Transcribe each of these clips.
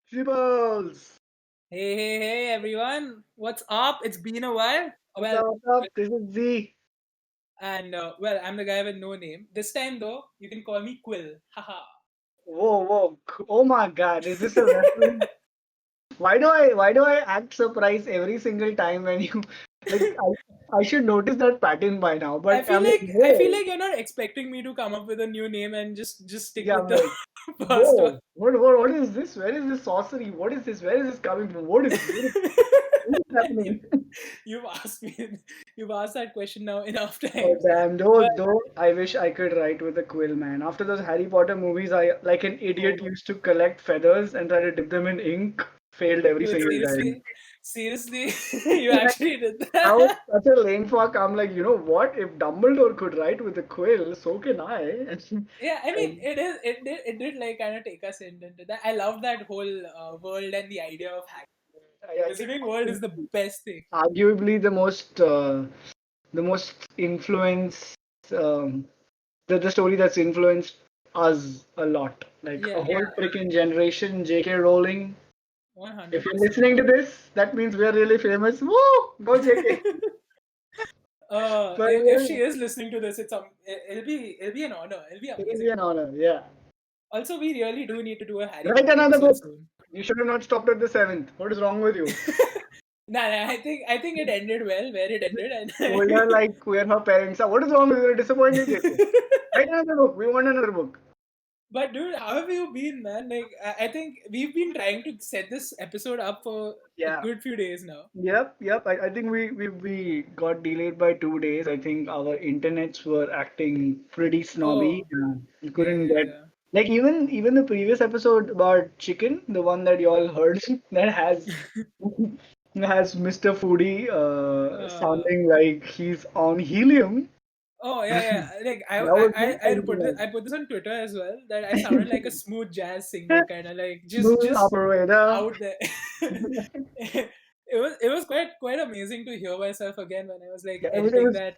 Sheeples! Hey, everyone. What's up? It's been a while. What's up? Well, What's up? This is Z. I'm the guy with no name. This time, though, you can call me Quill. Haha. Whoa, whoa. Oh my god, is this a reference? Why do I act surprised every single time when you like I should notice that pattern by now, I but feel I'm like, like I feel whoa. like you're not expecting me to come up with a new name and just stick Yeah, with I'm the like, first one. whoa. What is this? Where is this sorcery? What is this? Where is this coming from? What is you, happening? you've asked me. You've asked that question now enough Oh times. damn, But though I wish I could write with a quill, man. After those Harry Potter movies, I like an idiot oh, used to collect feathers and try to dip them in ink. Failed every dude, single time. seriously, you Like, actually did I was that. such a lame fuck. I'm like, you know what? If Dumbledore could write with a quill, so can I. Yeah, I mean, And it did like kind of take us into that. I love that whole world and the idea of hacking. I think Wizarding world is the best thing. arguably the most influence um, the story that's influenced us a lot. Like a Yeah, whole freaking generation, J.K. Rowling. one If hundred you're percent. listening to this, that means we are really famous. Woo! Go JK. But If she yeah, is listening to this, it'll be an honor. It'll be it will be amazing. an honor. Yeah. Also, we really do need to do a Harry Write Potter another episode book. soon. You should have not stopped at the seventh. What is wrong with you? Nah, I think it ended well where it ended, Told her and like where her parents are. What is wrong with you? You're disappointed, JK. Write another book. We want another book. But dude, how have you been, man? Like, I think we've been trying to set this episode up for a Yeah. good few days now. Yep. I think we got delayed by 2 days. I think our internets were acting pretty snobby. Oh, We yeah, couldn't yeah, get yeah. like even the previous episode about chicken, the one that you all heard that has Mr. Foodie Uh, sounding like he's on helium. oh, yeah, yeah. Like, That was not I put this on Twitter as well. That I sounded like a smooth jazz singer, kind of like smooth just operator. out there. It was quite amazing to hear myself again when I was like Yeah, it editing was that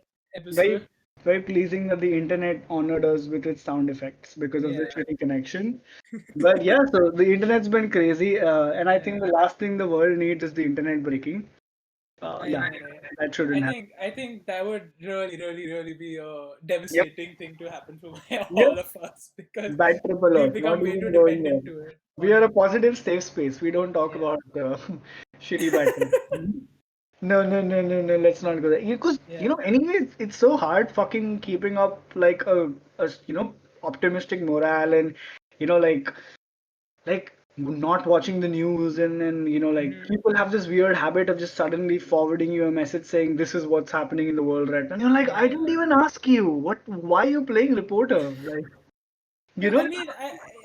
very episode. very pleasing that the internet honored us with its sound effects because of the Yeah, shitty connection. But yeah, so the internet's been crazy, and I think yeah. the last thing the world needs is the internet breaking. I Yeah, know, right? that I shouldn't happen. think I think that would really be a Yep, devastating thing to happen for yep. all of us because Bad trip we've alert. Not become way too even going there. dependent to it. We are a On positive, safe space. We don't talk Yeah, about shitty bad trip. No. Let's not go there. Because yeah, anyway, it's so hard fucking keeping up like a optimistic morale and like not watching the news and like hmm people have this weird habit of just suddenly forwarding you a message saying this is what's happening in the world right now. And you're like, I didn't yeah. even ask you. Why are you playing reporter? Like, you No, know, I mean,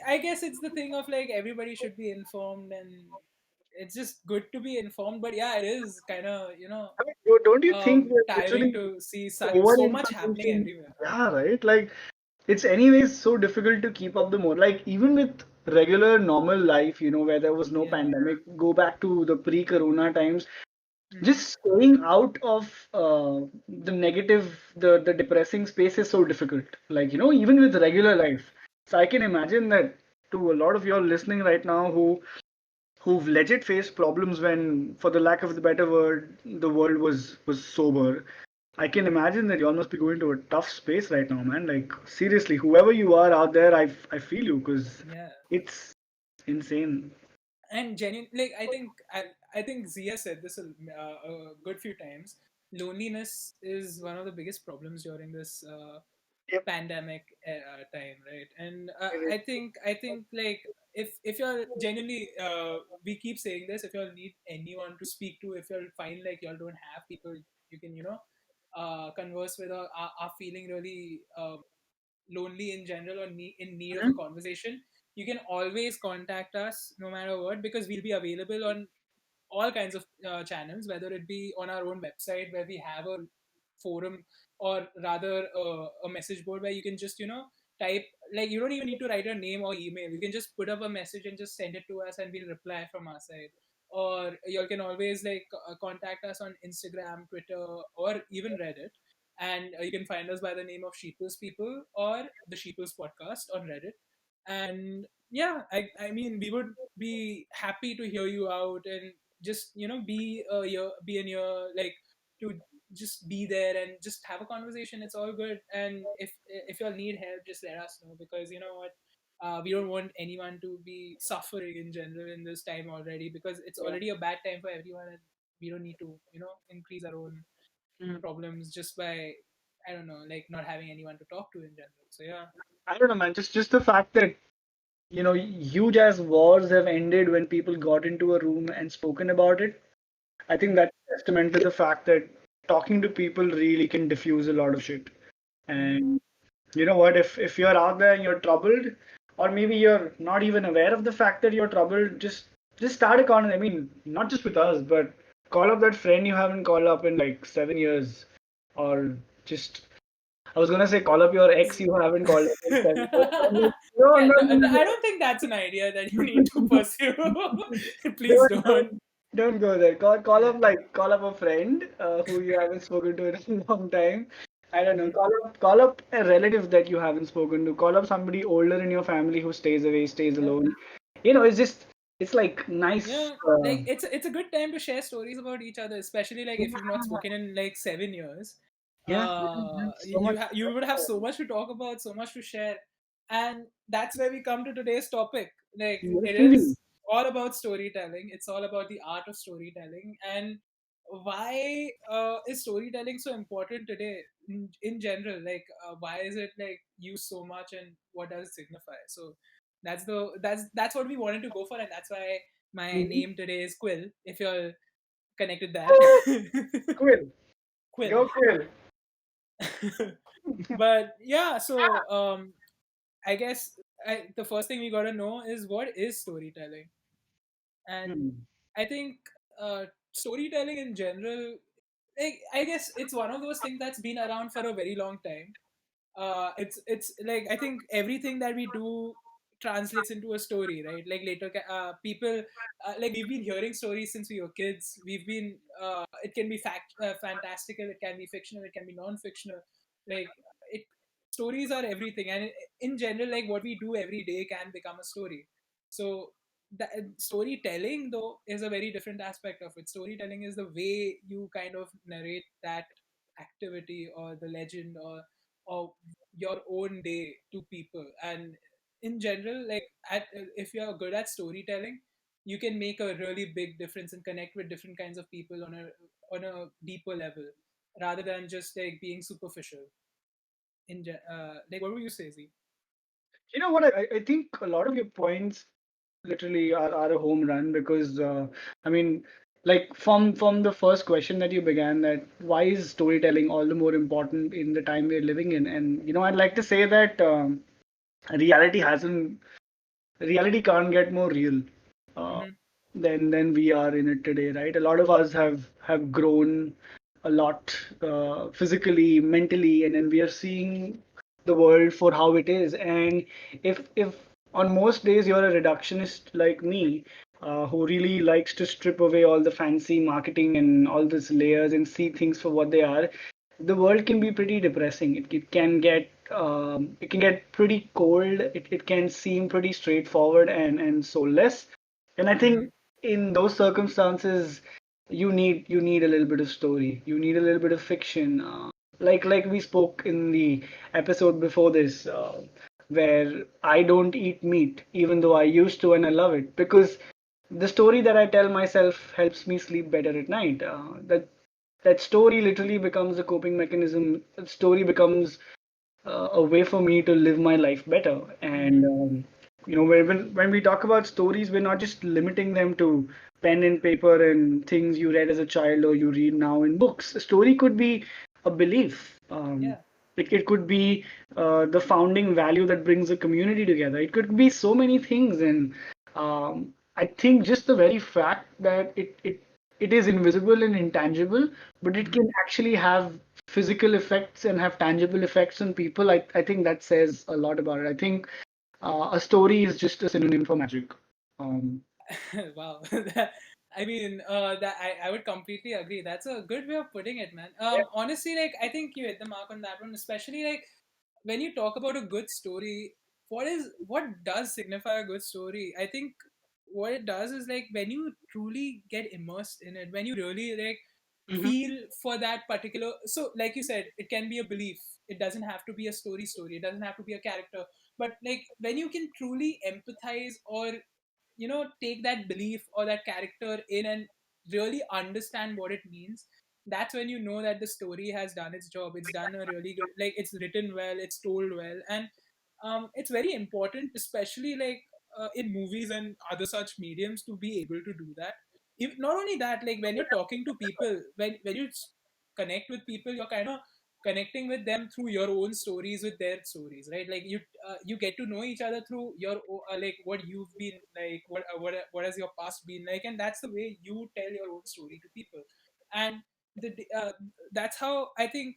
I guess it's the thing of like everybody should be informed, and it's just good to be informed. But yeah, it is kind of I mean, don't you think we're tiring literally to see over so much happening information? everywhere. Yeah, right. Like, it's anyways so difficult to keep up the more. Like, even with regular normal life, where there was no Yeah. pandemic, go back to the pre-corona times. hmm Just staying out of the negative, the depressing space is so difficult. Like, even with regular life. So I can imagine that to a lot of y'all listening right now who've legit faced problems when, for the lack of the better word, the world was sober. I can imagine that y'all must be going to a tough space right now, man. Like seriously, whoever you are out there, I feel you because Yeah. it's insane. And genuine, like I think Zia said this a good few times. Loneliness is one of the biggest problems during this Yep. pandemic time, right? And I think like if you're genuinely we keep saying this, if you all need anyone to speak to, if you'll find like y'all don't have people you can converse with, or are feeling really lonely in general, or in need of a Mhm. conversation, you can always contact us no matter what, because we'll be available on all kinds of channels, whether it be on our own website where we have a forum, or rather a message board where you can just type, like you don't even need to write your name or email. You can just put up a message and just send it to us, and we'll reply from our side. Or you can always like contact us on Instagram, Twitter, or even Reddit. And you can find us by the name of Sheeples People or the Sheeples Podcast on Reddit. And I mean, we would be happy to hear you out and just be be in your like to just be there and just have a conversation. It's all good. And if you all need help, just let us know, because you know what, we don't want anyone to be suffering in general in this time already, because it's Yeah. already a bad time for everyone, and we don't need to increase our own Mm. problems just by, I don't know, like not having anyone to talk to in general. So yeah. I don't know, man. Just the fact that huge as wars have ended when people got into a room and spoken about it. I think Hmm. that's a testament to the fact that talking to people really can diffuse a lot of shit. Hmm. And you know what? If you're out there and you're troubled, or maybe you're not even aware of the fact that you're troubled, just start a conversation. I mean, not just with us, but call up that friend you haven't called up in like 7 years, or just I was gonna say call up your ex you haven't called up in 7 years. I'm like, no, Yeah, no, no, no, no, no. I don't think that's an idea that you need to pursue. Please Don't, don't. don't go there. Call Yeah. up a friend who you haven't spoken to in a long time. I don't know. Hmm. Call up a relative that you haven't spoken to. Call up somebody older in your family who stays away, stays Yeah. alone. It's like nice. Yeah, like it's a good time to share stories about each other, especially like if you've not spoken in like 7 years. Yeah, yeah, yeah, so much. You would have so much to talk about, so much to share, and that's where we come to today's topic. Like it Literally. is all about storytelling. It's all about the art of storytelling, and why is storytelling so important today in general? Like why is it like used so much, and what does it signify? So that's what we wanted to go for, and that's why my Mhm. name today is Quill, if you're connected that. Oh, Quill. Quill. Go Quill. But yeah, so I guess the first thing we got to know is, what is storytelling? And Hmm. I think storytelling in general, like, I guess it's one of those things that's been around for a very long time. It's like, I think everything that we do translates into a story, right? Like later people, like we've been hearing stories since we were kids. We've been it can be fantastical, it can be fictional, it can be non-fictional. Like it stories are everything, and in general, like what we do every day can become a story. So that storytelling though is a very different aspect of it. Storytelling is the way you kind of narrate that activity or the legend, or your own day to people. And in general, like if you're good at storytelling, you can make a really big difference and connect with different kinds of people on a deeper level, rather than just like being superficial. Like, what would you say, Z? You know what? I think a lot of your points literally are a home run because I mean, like from the first question that you began, that why is storytelling all the more important in the time we're living in? And I'd like to say that reality hasn't reality can't get more real uh, Mm-hmm. than we are in it today, right? A lot of us have grown a lot physically, mentally, and then we are seeing the world for how it is. And if on most days you're a reductionist like me, who really likes to strip away all the fancy marketing and all these layers and see things for what they are, the world can be pretty depressing. It can get pretty cold. It can seem pretty straightforward and soulless. And I Mm-hmm. think in those circumstances, you need a little bit of story. You need a little bit of fiction. Like we spoke in the episode before this, where I don't eat meat, even though I used to, and I love it because the story that I tell myself helps me sleep better at night. That story literally becomes a coping mechanism. That story becomes a way for me to live my life better. And Mm-hmm. when we talk about stories, we're not just limiting them to pen and paper and things you read as a child or you read now in books. A story could be a belief. Yeah. It could be the founding value that brings a community together. It could be so many things, and I think just the very fact that it is invisible and intangible, but it Mm-hmm. can actually have physical effects and have tangible effects on people. I think that says a lot about it. I think a story is just a synonym for magic. Um, Wow. I mean, that I would completely agree. That's a good way of putting it, man. yeah. Honestly, like I think you hit the mark on that one, especially like when you talk about a good story. what does signify a good story? I think what it does is like when you truly get immersed in it, when you really like Hmm. feel for that particular, so like you said, it can be a belief, it doesn't have to be a story, it doesn't have to be a character, but like when you can truly empathize or take that belief or that character in and really understand what it means, that's when you know that the story has done its job. It's done a really good, like it's written well, it's told well. And it's very important, especially like in movies and other such mediums, to be able to do that. If not only that, like when you're talking to people, when you connect with people, you're kind of connecting with them through your own stories with their stories, right? Like you get to know each other through your like what you've been like, what has your past been like, and that's the way you tell your own story to people. And the that's how I think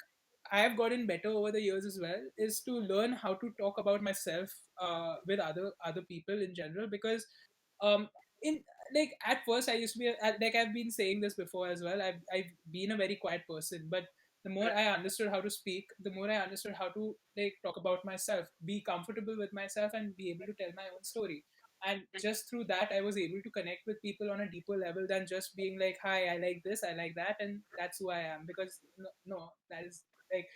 I have gotten better over the years as well, is to learn how to talk about myself with other people in general. Because in like at first I used to be like I've been saying this before as well, I've been a very quiet person, but the more I understood how to speak, the more I understood how to like talk about myself, be comfortable with myself, and be able to tell my own story. And just through that, I was able to connect with people on a deeper level than just being like, hi, I like this, I like that, and that's who I am. Because no, that is like,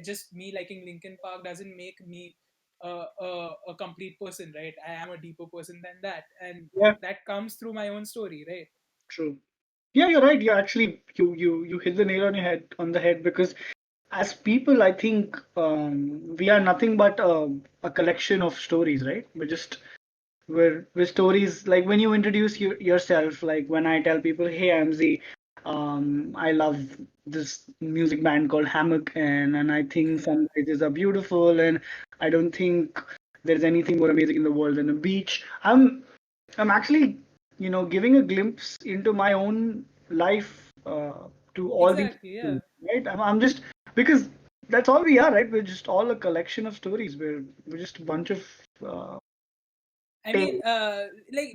just me liking Linkin Park doesn't make me a complete person, right? I am a deeper person than that, and Yeah, that comes through my own story, right? true. Yeah, you're right. You actually you hit the nail on your head on the head because as people, I think we are nothing but a collection of stories, right? We're stories like when you introduce yourself, like when I tell people, hey, I'm Z, I love this music band called Hammock, and I think Yeah, sunrises are beautiful, and I don't think there's anything more amazing in the world than a beach. I'm actually, giving a glimpse into my own life to all these exactly. Yeah. things, right? I'm just because that's all we are, right? We're just all a collection of stories. We're just a bunch of uh, I mean, tales. like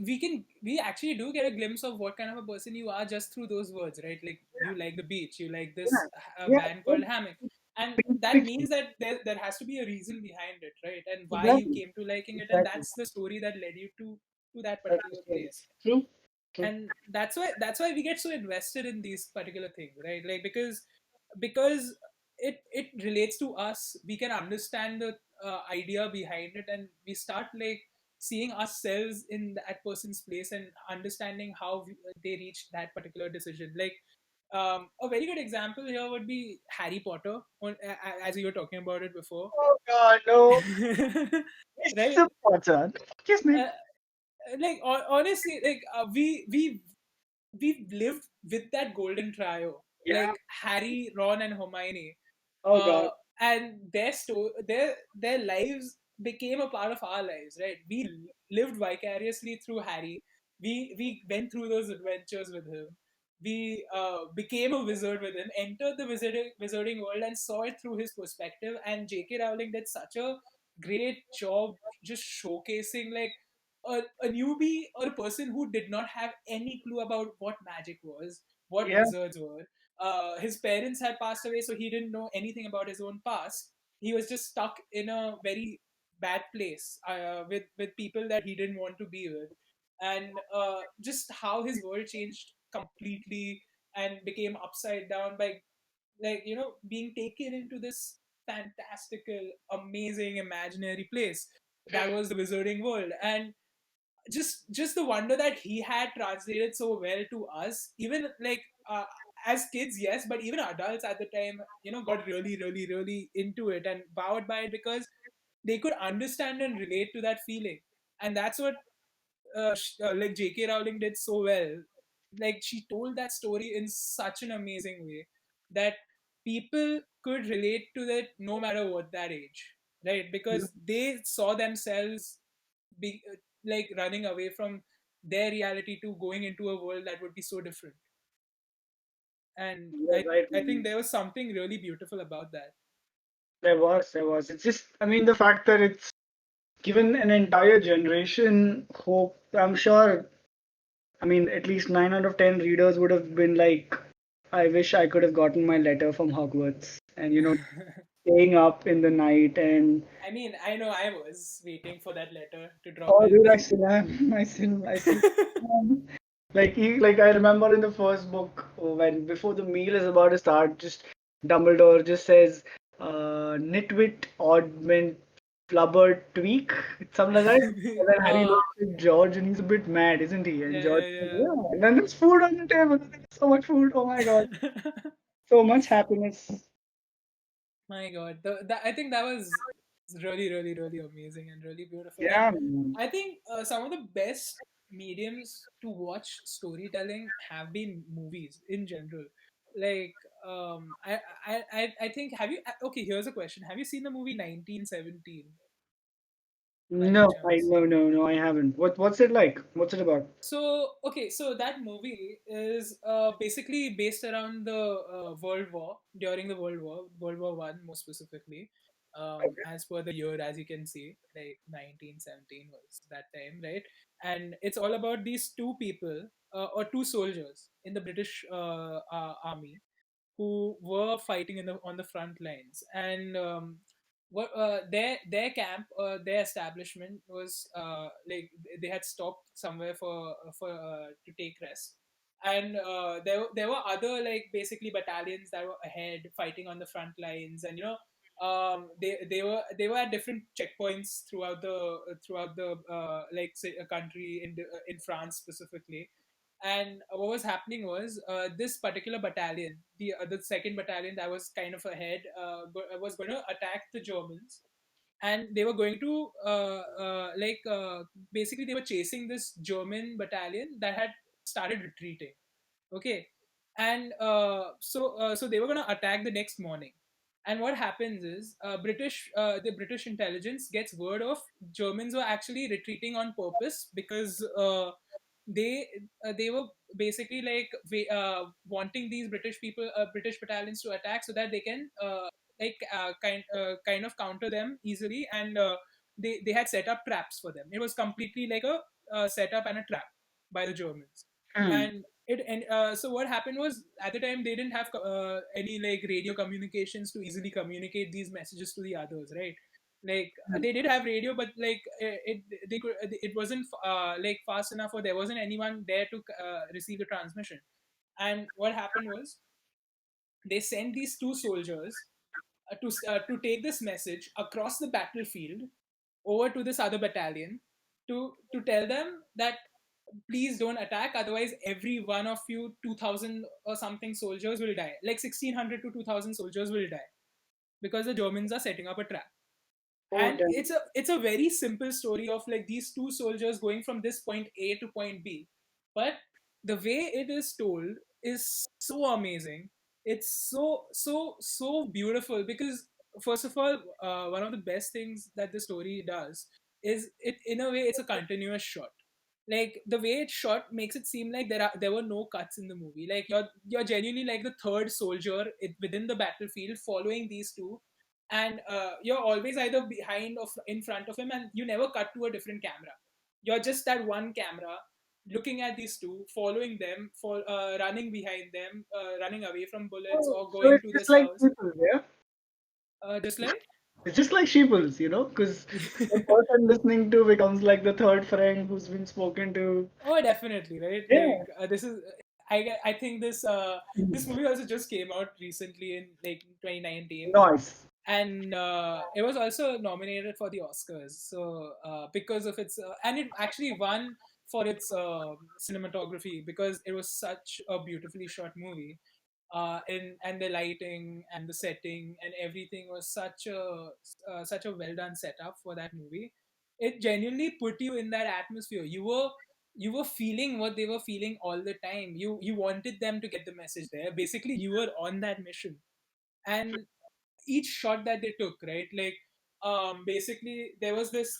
we actually do get a glimpse of what kind of a person you are just through those words, right? Like you like the beach, you like Yeah, this yeah, band yeah. called Hammock, and Paint that picture. means that there has to be a reason behind it, right? And why you Exactly, came to liking it, and exactly. that's the story that led you to that That's the particular story. place. True, true. And that's why we get so invested in these particular things, right? Like because it relates to us, we can understand the idea behind it, and we start like seeing ourselves in that person's place and understanding how they reached that particular decision. Like a very good example here would be Harry Potter, as you were talking about it before. Oh God, no! It's Right. a Potter. His name. uh, like honestly, like we've lived with that golden trio, Yeah. like Harry, Ron, and Hermione, Oh God. and their lives became a part of our lives, right? We lived vicariously through Harry. We went through those adventures with him. We became a wizard with him, entered the wizarding world, and saw it through his perspective. And J.K. Rowling did such a great job just showcasing like a newbie or a person who did not have any clue about what magic was, what Yeah. wizards were. His parents had passed away, so he didn't know anything about his own past. He was just stuck in a very bad place with people that he didn't want to be with, and just how his world changed completely and became upside down by like being taken into this fantastical, amazing, imaginary place that was the wizarding world. And just the wonder that he had translated so well to us, even like as kids, yes, but even adults at the time, got really, really, really into it and bowed by it, because they could understand and relate to that feeling. And that's what like J.K. Rowling did so well. Like she told that story in such an amazing way that people could relate to that no matter what that age, right? Because they saw themselves be like running away from their reality to going into a world that would be so different. And You're I right, I think man. there was something really beautiful about that. There was. It's just, I mean, the fact that it's given an entire generation hope. I'm sure, I mean, at least 9 out of 10 readers would have been like, I wish I could have gotten my letter from Hogwarts. And, staying up in the night and I mean, I know I was waiting for that letter to drop oh, in. dude, I still am. I still am. Like I remember in the first book when before the meal is about to start, just Dumbledore just says, "Nitwit, oddment, flubber, tweak," something like that. And then Harry Oh, looks at George and he's a bit mad, isn't he? And yeah, George says, yeah, "Yeah." And then there's food on the table. There's so much food. Oh my God, yeah. so much happiness. My God, I think that was really, really, really amazing and really beautiful. And Yeah, man. I think some of the best mediums to watch storytelling have been movies in general. Like, I think, have you? Okay, here's a question: have you seen the movie 1917 by any chance? No, I haven't. What's it like? What's it about? So okay, so that movie is basically based around the World War, during the World War One more specifically. As per the year, as you can see, like 1917 was that time, right? And it's all about these two people or two soldiers in the British army who were fighting in the on the front lines, and what their camp, their establishment was like they had stopped somewhere for to take rest, and there were other like basically battalions that were ahead fighting on the front lines, and they were at different checkpoints throughout the like say, a country in France specifically. And what was happening was this particular battalion, the second battalion that was kind of ahead, was going to attack the Germans, and they were going to basically they were chasing this German battalion that had started retreating. Okay, and so they were going to attack the next morning. And what happens is the British intelligence gets word of Germans were actually retreating on purpose because they they were basically like wanting these British battalions to attack so that they can kind of counter them easily, and they had set up traps for them. It was completely like a setup and a trap by the Germans. Hmm. And so what happened was at the time they didn't have any like radio communications to easily communicate these messages to the others, right? Like they did have radio, but like it wasn't like fast enough, or there wasn't anyone there to receive the transmission. And what happened was they sent these two soldiers to take this message across the battlefield over to this other battalion to tell them that please don't attack, otherwise every one of you 2000 or something soldiers will die, like 1600 to 2000 soldiers will die because the Germans are setting up a trap. Oh, And damn. it's a very simple story of like these two soldiers going from this point A to point B, but the way it is told is so amazing. It's so beautiful because first of all, one of the best things that the story does is it in a way it's a continuous shot. Like the way it's shot makes it seem like there were no cuts in the movie. Like you're genuinely like the third soldier within the battlefield following these two, and you're always either behind or in front of him, and you never cut to a different camera. You're just that one camera looking at these two, following them, for running behind them, running away from bullets Oh, or so going it's to just this like house, Sheeples, yeah? just like It's just like Sheeples, because the person listening to becomes like the third friend who's been spoken to. oh, definitely, right? Yeah. Like this is I think this movie also just came out recently in like 2019, Nice. and it was also nominated for the Oscars. So because of its and it actually won for its cinematography because it was such a beautifully shot movie. And the lighting and the setting and everything was such a well done setup for that movie. It genuinely put you in that atmosphere. You were feeling what they were feeling all the time. You wanted them to get the message there. Basically, you were on that mission. And each shot that they took, right? Like basically there was this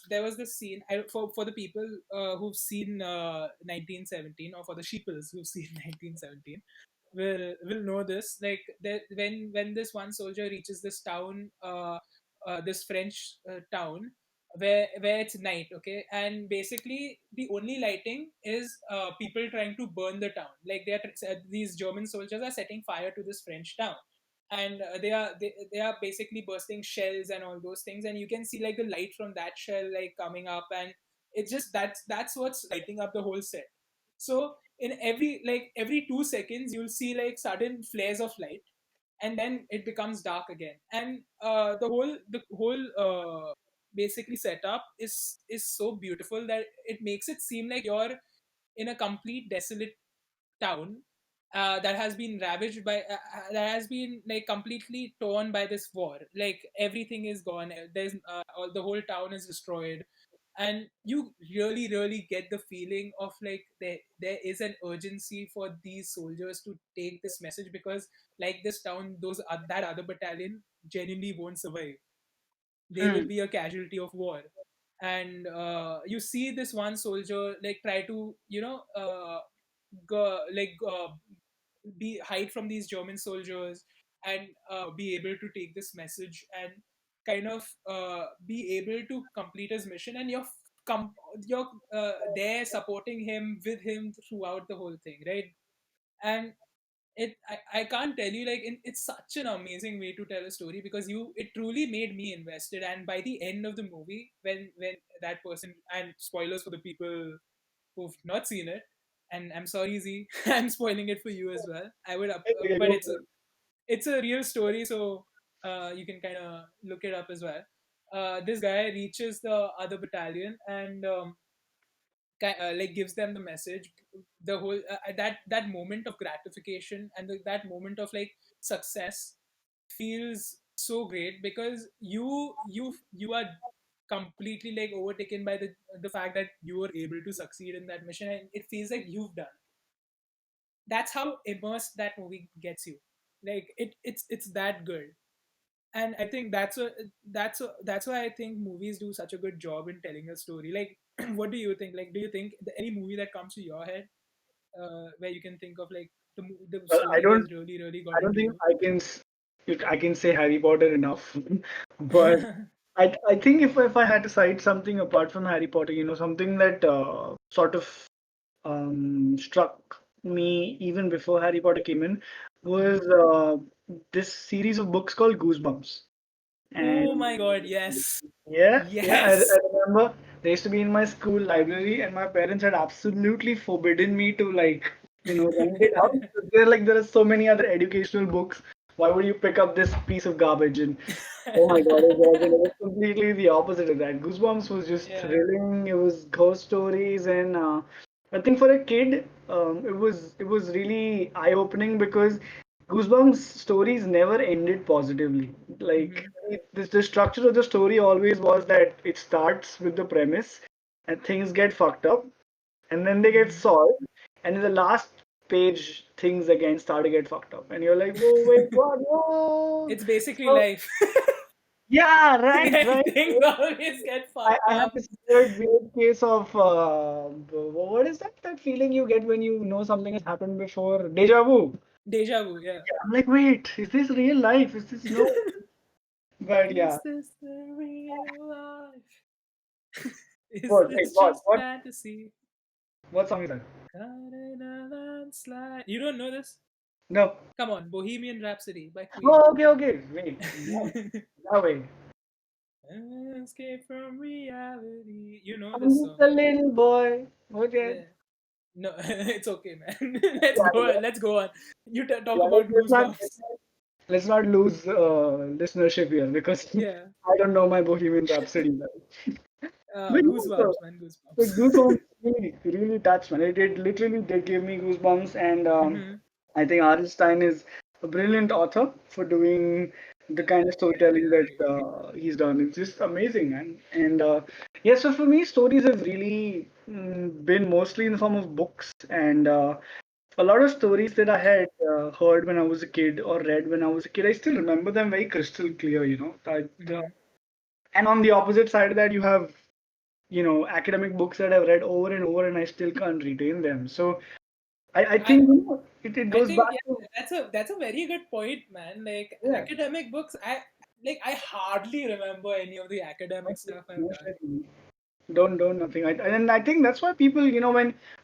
scene. For the people who've seen 1917, or for the sheeples who've seen 1917, will know this. Like when this one soldier reaches this town, this French town, where it's night, okay, and basically the only lighting is people trying to burn the town. Like these German soldiers are setting fire to this French town. and they are basically bursting shells and all those things, and you can see like the light from that shell like coming up, and it's just that's what's lighting up the whole set. So in every 2 seconds you'll see like sudden flares of light, and then it becomes dark again, and the whole basically setup is so beautiful that it makes it seem like you're in a complete desolate town that has been ravaged by that has been like completely torn by this war. Like everything is gone. There's the whole town is destroyed, and you really get the feeling of like there is an urgency for these soldiers to take this message, because like this town, that other battalion genuinely won't survive. They will Hmm. be a casualty of war. And you see this one soldier like try to go, be hide from these German soldiers, and be able to take this message and kind of be able to complete his mission, and you're there supporting him with him throughout the whole thing, right? And I can't tell you, like, it's such an amazing way to tell a story, because it truly made me invested. And by the end of the movie, when that person, and spoilers for the people who've not seen it, and I'm sorry Z, I'm spoiling it for you as well. Okay, But go it's for it. a real story, so you can kind of look it up as well. This guy reaches the other battalion, and like gives them the message. The whole that moment of gratification, and that moment of like success feels so great, because you are completely like overtaken by the fact that you were able to succeed in that mission, and it feels like you've done. That's how immersed that movie gets you. Like it's that good. And I think that's why I think movies do such a good job in telling a story. Like, what do you think? Like, do you think any movie that comes to your head, where you can think of like the Well, story has really I got don't into think you? I can say Harry Potter enough, but I think if I had to cite something apart from Harry Potter, something that sort of struck me even before Harry Potter came in was Mhm. this series of books called Goosebumps. Oh And my god, yes. yeah, I Yes. remember they used to be in my school library, and my parents had absolutely forbidden me to like, rent it out. They're like, there are so many other educational books. Why would you pick up this piece of garbage? And oh my God, it was completely the opposite of that. Goosebumps was just Yeah. thrilling. It was ghost stories, and I think for a kid, it was really eye-opening because Goosebumps stories never ended positively. Like Hmm. the structure of the story always was that it starts with the premise, and things get fucked up, and then they get Hmm. solved, and in the last page, things again start to get fucked up, and you're like, whoa, wait, what? Whoa! It's basically So life. yeah, right, Like, right. things always get fucked I have up. this weird case of what is that feeling you get when you know something has happened before? Deja vu. Deja vu, yeah. Yeah, I'm like, wait, is this real life? Is this no? But yeah, Is this the real life? Is what? Wait, this what? just What? fantasy? What song is that? Caught in a landslide. You don't know this? No. Come on, Bohemian Rhapsody by Queen. Oh, okay. Wait, no, no way. Escape from reality. You know I'm this just song, a right? little boy. Okay. Yeah. No, it's okay, man. Yeah, yeah, Let's go on. You talk yeah. about Goosebumps. Let's not lose listenership here because Yeah. I don't know my Bohemian Rhapsody. But yeah, Goosebumps, man. the Goosebumps. goosebumps really touched man. It literally did give me goosebumps, and Hmm. I think R.L. Stein is a brilliant author for doing the kind of storytelling Yeah, that he's done. It's just amazing, man. And yeah, so for me, stories have really been mostly in the form of books, and a lot of stories that I had heard when I was a kid or read when I was a kid. I still remember them very crystal clear. hmm. And on the opposite side of that, you have academic books that I've read over and over and I still can't retain them. So I I think it I goes think, back yeah, to that's a very good point, man. Like yeah, academic books, I hardly remember any of the academic most stuff I've most done. definitely. Don't nothing. And I think that's why people,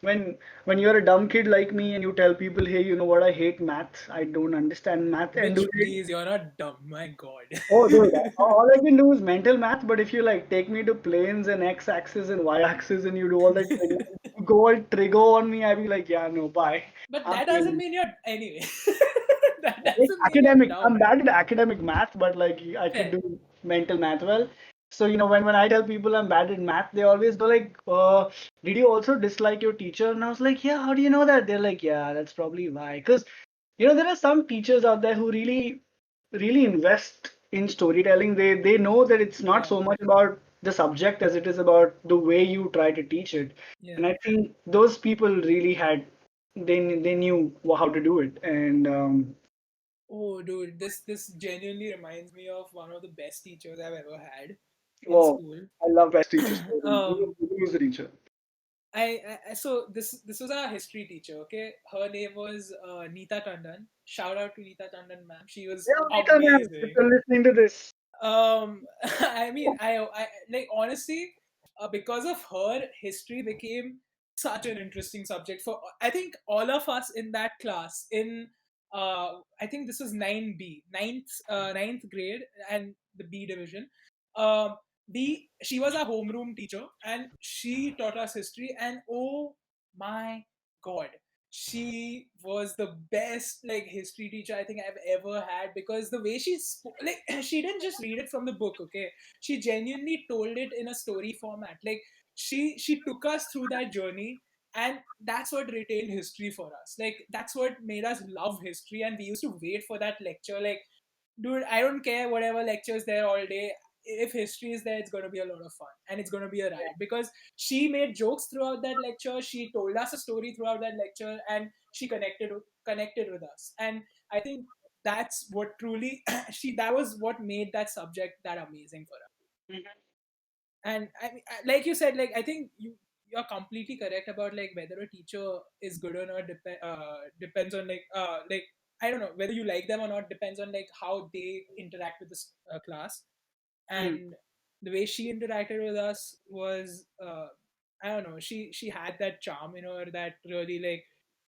when when you're a dumb kid like me and you tell people, hey, you know what, I hate math. I don't understand math, and do Bitch, they? please, you're not dumb. My God. Oh, dude, all I can do is mental math. But if you like take me to planes and x-axis and y-axis and you do all that, you go all trigo on me, I'd be like, yeah, no, bye. But I'm that doesn't failing. mean you're anyway. That Like doesn't mean you're academic, dumb. I'm bad at academic math, but like I could Fair. do mental math well. So when I tell people I'm bad at math, they always go like, "Did you also dislike your teacher?" And I was like, "Yeah, how do you know that?" They're like, "Yeah, that's probably why." Because there are some teachers out there who really invest in storytelling. They know that it's not Yeah. so much about the subject as it is about the way you try to teach it. And Yeah. I think those people really had they knew how to do it. And Oh, dude, this genuinely reminds me of one of the best teachers I've ever had in oh, school. I love best teacher stories. um, Who was the teacher? so this was our history teacher. Okay, her name was Neeta Tandon. Shout out to Neeta Tandon, ma'am. She was Yeah, Nita, ma'am, if amazing. you're listening to this. I mean, I like honestly, because of her, history became such an interesting subject for I think all of us in that class. In I think this was 9B, ninth grade, and the B division. Um, she was our homeroom teacher, and she taught us history. And oh my god, she was the best like history teacher I think I've ever had, because the way she like she didn't just read it from the book. Okay, she genuinely told it in a story format. Like she took us through that journey, and that's what retained history for us. Like that's what made us love history, and we used to wait for that lecture. Like, dude, I don't care whatever lectures there all day. If history is there, it's going to be a lot of fun and it's going to be a ride, because she made jokes throughout that lecture. She told us a story throughout that lecture, and she connected with us. And I think that's what truly she that was what made that subject that amazing for us. Mhm. And I mean, like you said, like I think you're completely correct about like whether a teacher is good or not depends on like I don't know whether you like them or not, depends on like how they interact with this class. Mm. And the way she interacted with us was I don't know, she had that charm in her that really like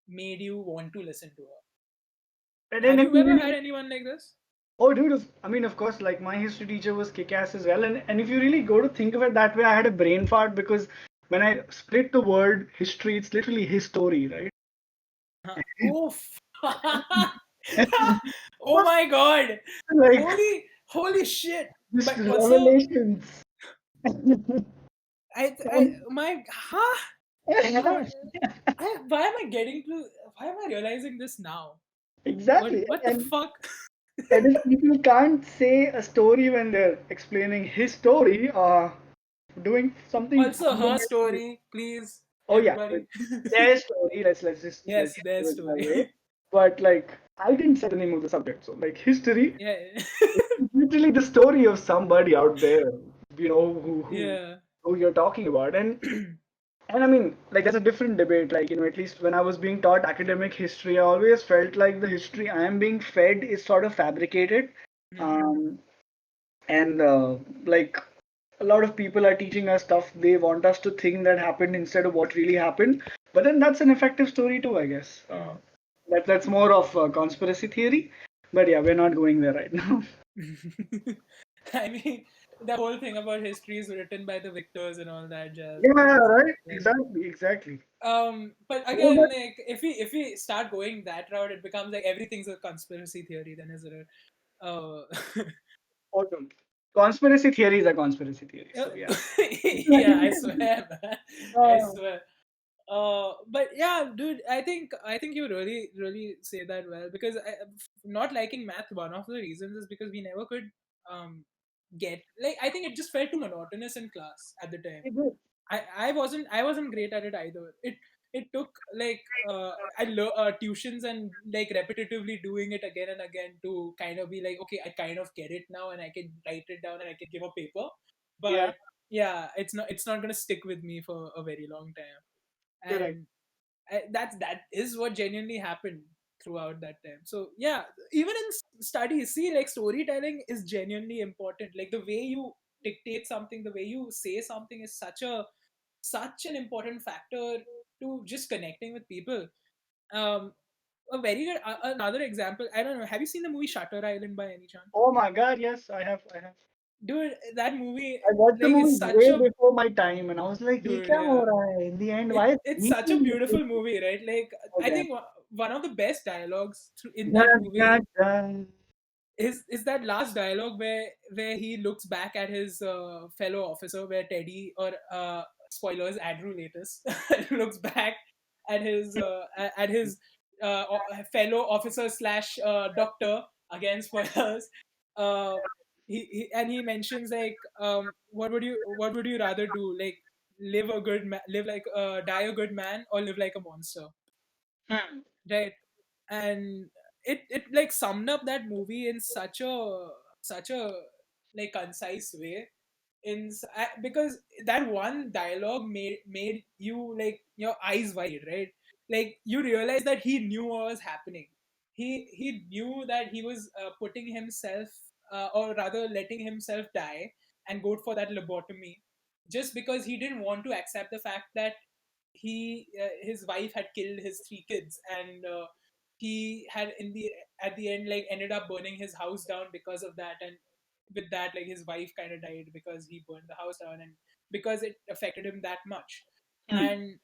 made you want to listen to her. And then Have if you you ever really, had anyone like this? oh, dude, I mean, of course, like my history teacher was kick-ass as well. And if you really go to think of it that way, I had a brain fart because when I split the word history, it's literally his story, right? Oof. Oh my god. Like Holy shit. just But also revelations. I And- my huh? Dude, why am I getting to why am I realizing this now? exactly. What the fuck? And if people can't say a story when they're explaining his story, doing something Also her fundamental. story, please, Oh yeah, but everybody. their story. Let's Yes, get their to it that way. story. But like, I didn't say the name of the subject. So like, history Yeah. is literally the story of somebody out there. Yeah. Who you're talking about, and I mean, like, that's a different debate. Like, at least when I was being taught academic history, I always felt like the history I am being fed is sort of fabricated. Mhm. Um, and like a lot of people are teaching us stuff they want us to think that happened instead of what really happened, but then that's an effective story too, I guess. Mhm. That's more of a conspiracy theory, but yeah, we're not going there right now. I mean, the whole thing about history is written by the victors and all that jazz. Yeah, Because, right, like, exactly. but All again, that like, if we start going that route, it becomes like everything's a conspiracy theory. Then, isn't it? Uh, awesome. Conspiracy theories are conspiracy theories, so yeah. yeah, I swear, man. I uh, swear. But yeah, dude, I think you really say that well, because not liking math, one of the reasons is because we never could um get like, I think it just felt too monotonous in class at the time. I wasn't great at it either. It took like tuitions and like repetitively doing it again and again to kind of be like, okay, I kind of get it now and I can write it down and I can give a paper. yeah, But yeah, it's not gonna stick with me for a very long time. correct. And that is what genuinely happened throughout that time. So yeah, even in studies, see, like storytelling is genuinely important. Like the way you dictate something, the way you say something is such an important factor to just connecting with people. Um, a very good another example. I don't know. Have you seen the movie Shutter Island by any chance? Oh my God, yes, I have. I have. Dude, that movie I watched the like movie is such way a before my time, and I was like, "ये dude. क्या हो Yeah, रहा है?" In the end, why is it's he such a doing this? beautiful movie, right? Like I Okay. think one of the best dialogues in that Dun, dun, movie dun. is that last dialogue where he looks back at his fellow officer, where Teddy or spoilers Andrew Latus looks back at his fellow officer slash doctor, again spoilers. uh, he mentions like, what would you rather do, like live like die a good man or live like a monster, Hmm. right? And it like summed up that movie in such a like concise way, because that one dialogue made you like your eyes wide, right? Like you realize that he knew what was happening. He knew that he was putting himself, or rather letting himself die and go for that lobotomy, just because he didn't want to accept the fact that his wife had killed his three kids, and he had in the at the end like ended up burning his house down because of that. And with that, like his wife kind of died because he burned the house down, and because it affected him that much. Hmm. And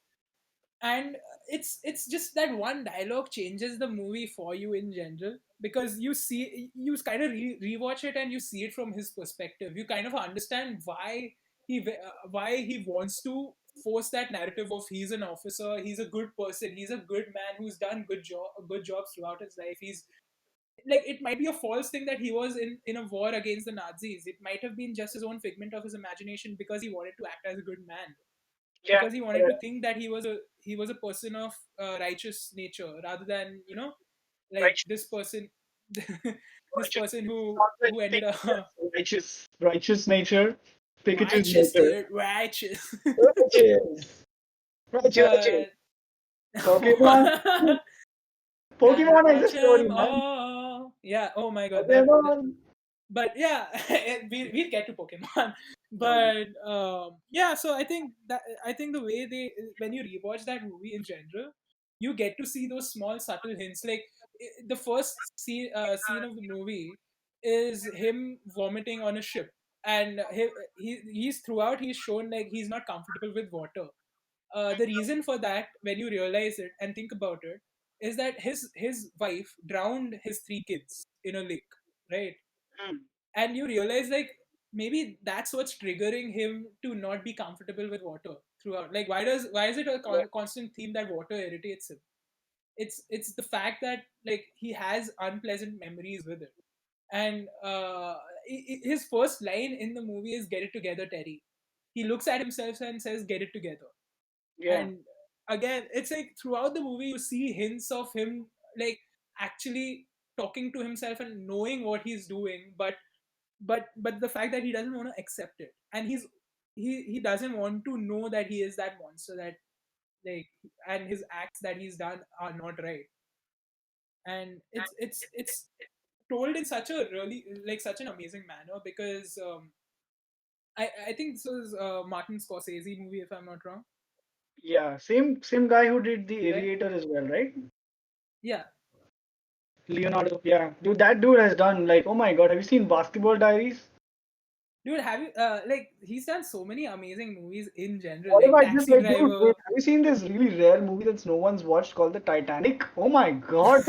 and it's just that one dialogue changes the movie for you in general, because you kind of rewatch it and you see it from his perspective. You kind of understand why he wants to force that narrative of he's an officer, he's a good person, he's a good man who's done good jobs throughout his life. He's like, it might be a false thing that he was in a war against the Nazis. It might have been just his own figment of his imagination, because he wanted to act as a good man, Yeah. because he wanted to think that he was a person of righteous nature, rather than like Righteous. this person this Righteous. person who Sounds like who ended up Pikachu's righteous. Righteous nature. Pikachu's righteous, nature. dude, righteous. Righteous. Righteous. But Pokemon. gotta Pokemon is a catch story, 'em man. all. Yeah. Oh my god. Pokemon. But yeah, we'll get to Pokemon. Okay. But yeah, so I think the way they, when you rewatch that movie in general, you get to see those small subtle hints. Like the first scene of the movie is him vomiting on a ship, and he's throughout he's shown like he's not comfortable with water. The reason for that, when you realize it and think about it, is that his wife drowned his three kids in a lake, right? Hmm. And you realize like maybe that's what's triggering him to not be comfortable with water throughout. Like why is it a Yeah. constant theme that water irritates him? It's the fact that like he has unpleasant memories with it. And his first line in the movie is "Get it together, Terry." He looks at himself and says, "Get it together." Yeah. And again, it's like throughout the movie you see hints of him like actually talking to himself and knowing what he's doing, but the fact that he doesn't want to accept it, and he doesn't want to know that he is that monster, that like, and his acts that he's done are not right. And it's told in such a really like such an amazing manner, because I think this was Martin Scorsese movie, if I'm not wrong, Yeah. Same guy who did the right? Aviator as well, right? Yeah. Leonardo. Yeah. Dude, that dude has done like, oh my God, have you seen Basketball Diaries? Dude, have you like he's done so many amazing movies in general, What if like I just Taxi like, dude, wait, Driver. have you seen this really rare movie that's no one's watched called The Titanic? Oh my God,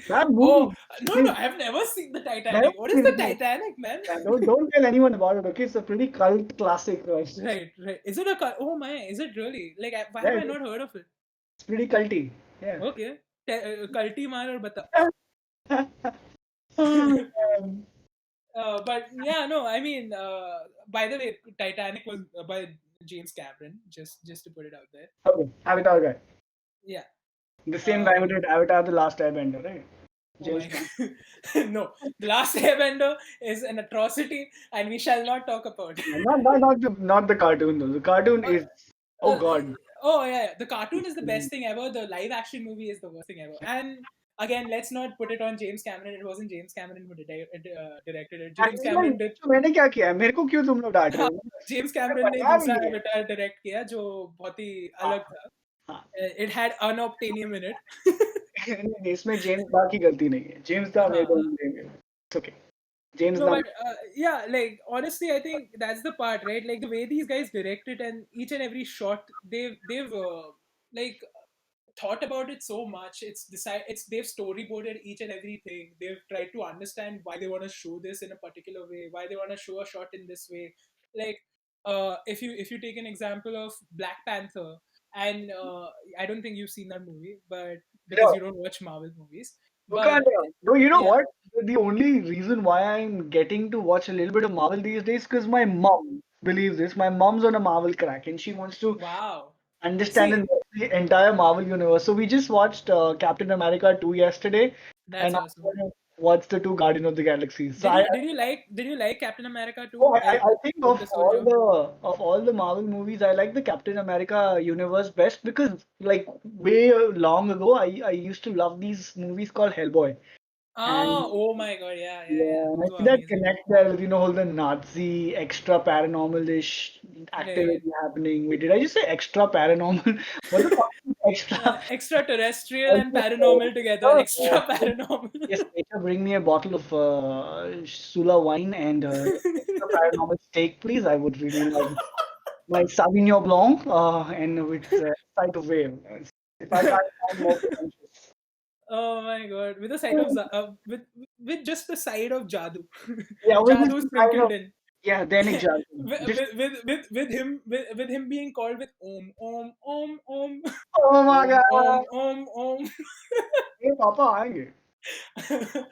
that movie Oh no, is no, I've never seen the never Titanic. What is seen the it. Like, Titanic, man? yeah, don't tell anyone about it. Okay, it's a pretty cult classic. Right? Right, right. Is it oh my, is it really? Like, why have Yeah, I not heard of it? it's pretty culty. Yeah. Okay. Kalti maar aur bata. Um, But yeah, no, I mean, by the way, Titanic was by James Cameron, just to put it out there. okay, Avatar guy. Yeah. The same guy who Um, did Avatar: The Last Airbender, right? oh James my Cameron. god. No, The Last Airbender is an atrocity, and we shall not talk about it. Not the cartoon though. The cartoon Uh, is, oh God. oh yeah, yeah, the cartoon is the best thing ever. The live action movie is the worst thing ever. And again, let's not put it on James Cameron. It wasn't James Cameron who directed it. James actually में Cameron did. तो मैंने क्या किया है? मेरे को क्यों तुम लोग डांट रहे हाँ, हो? जेम्स मैंने कैमरन ने बनाया दूसरा नहीं है। एवाटार डायरेक्ट किया जो बहुत ही हाँ, अलग था. हाँ। It had unobtainium in it. नहीं, इसमें जेम्स दा की गलती नहीं है। जेम्स दा मेरे को हाँ. नहीं देंगे। It's okay. जेम्स No, दा but yeah, like honestly, I think that's the part, right? Like the way these guys direct it, and each and every shot, they've like thought about it so much. It's they've storyboarded each and everything. They've tried to understand why they want to show this in a particular way, why they want to show a shot in this way. Like if you take an example of Black Panther, and I don't think you've seen that movie, but because no, you don't watch Marvel movies, but Wakanda. No, you know yeah. what? The only reason why I'm getting to watch a little bit of Marvel these days because my mom believes this. My mom's on a Marvel crack and she wants to Wow. understand and See, watch the entire Marvel universe. So we just watched Captain America 2 yesterday, that's and awesome. I'm gonna watch the two Guardian of the Galaxies. So Did you like Captain America oh, too? Like I think Winter Soldier? of all the Marvel movies, I like the Captain America universe best because like way long ago, I used to love these movies called Hellboy. And Oh my god, yeah, yeah, yeah. yeah, and I Those were see that amazing. connect there with, all the Nazi extra paranormal-ish Right. activity happening. Did I just say extra paranormal? What the fuck is extra? Extraterrestrial and Also, paranormal together. Extra paranormal. yes, later bring me a bottle of Sula wine and extra paranormal steak, please. I would really love my Sauvignon Blanc and with side of whale. If I can't find more pretentious. Oh my god. With a side of with just the side of Jadu. Yeah, with this Jadu kind sprinkled of in. yeah, then exactly. Just With him being called with om oh my om god. om. Hey, Papa आएंगे.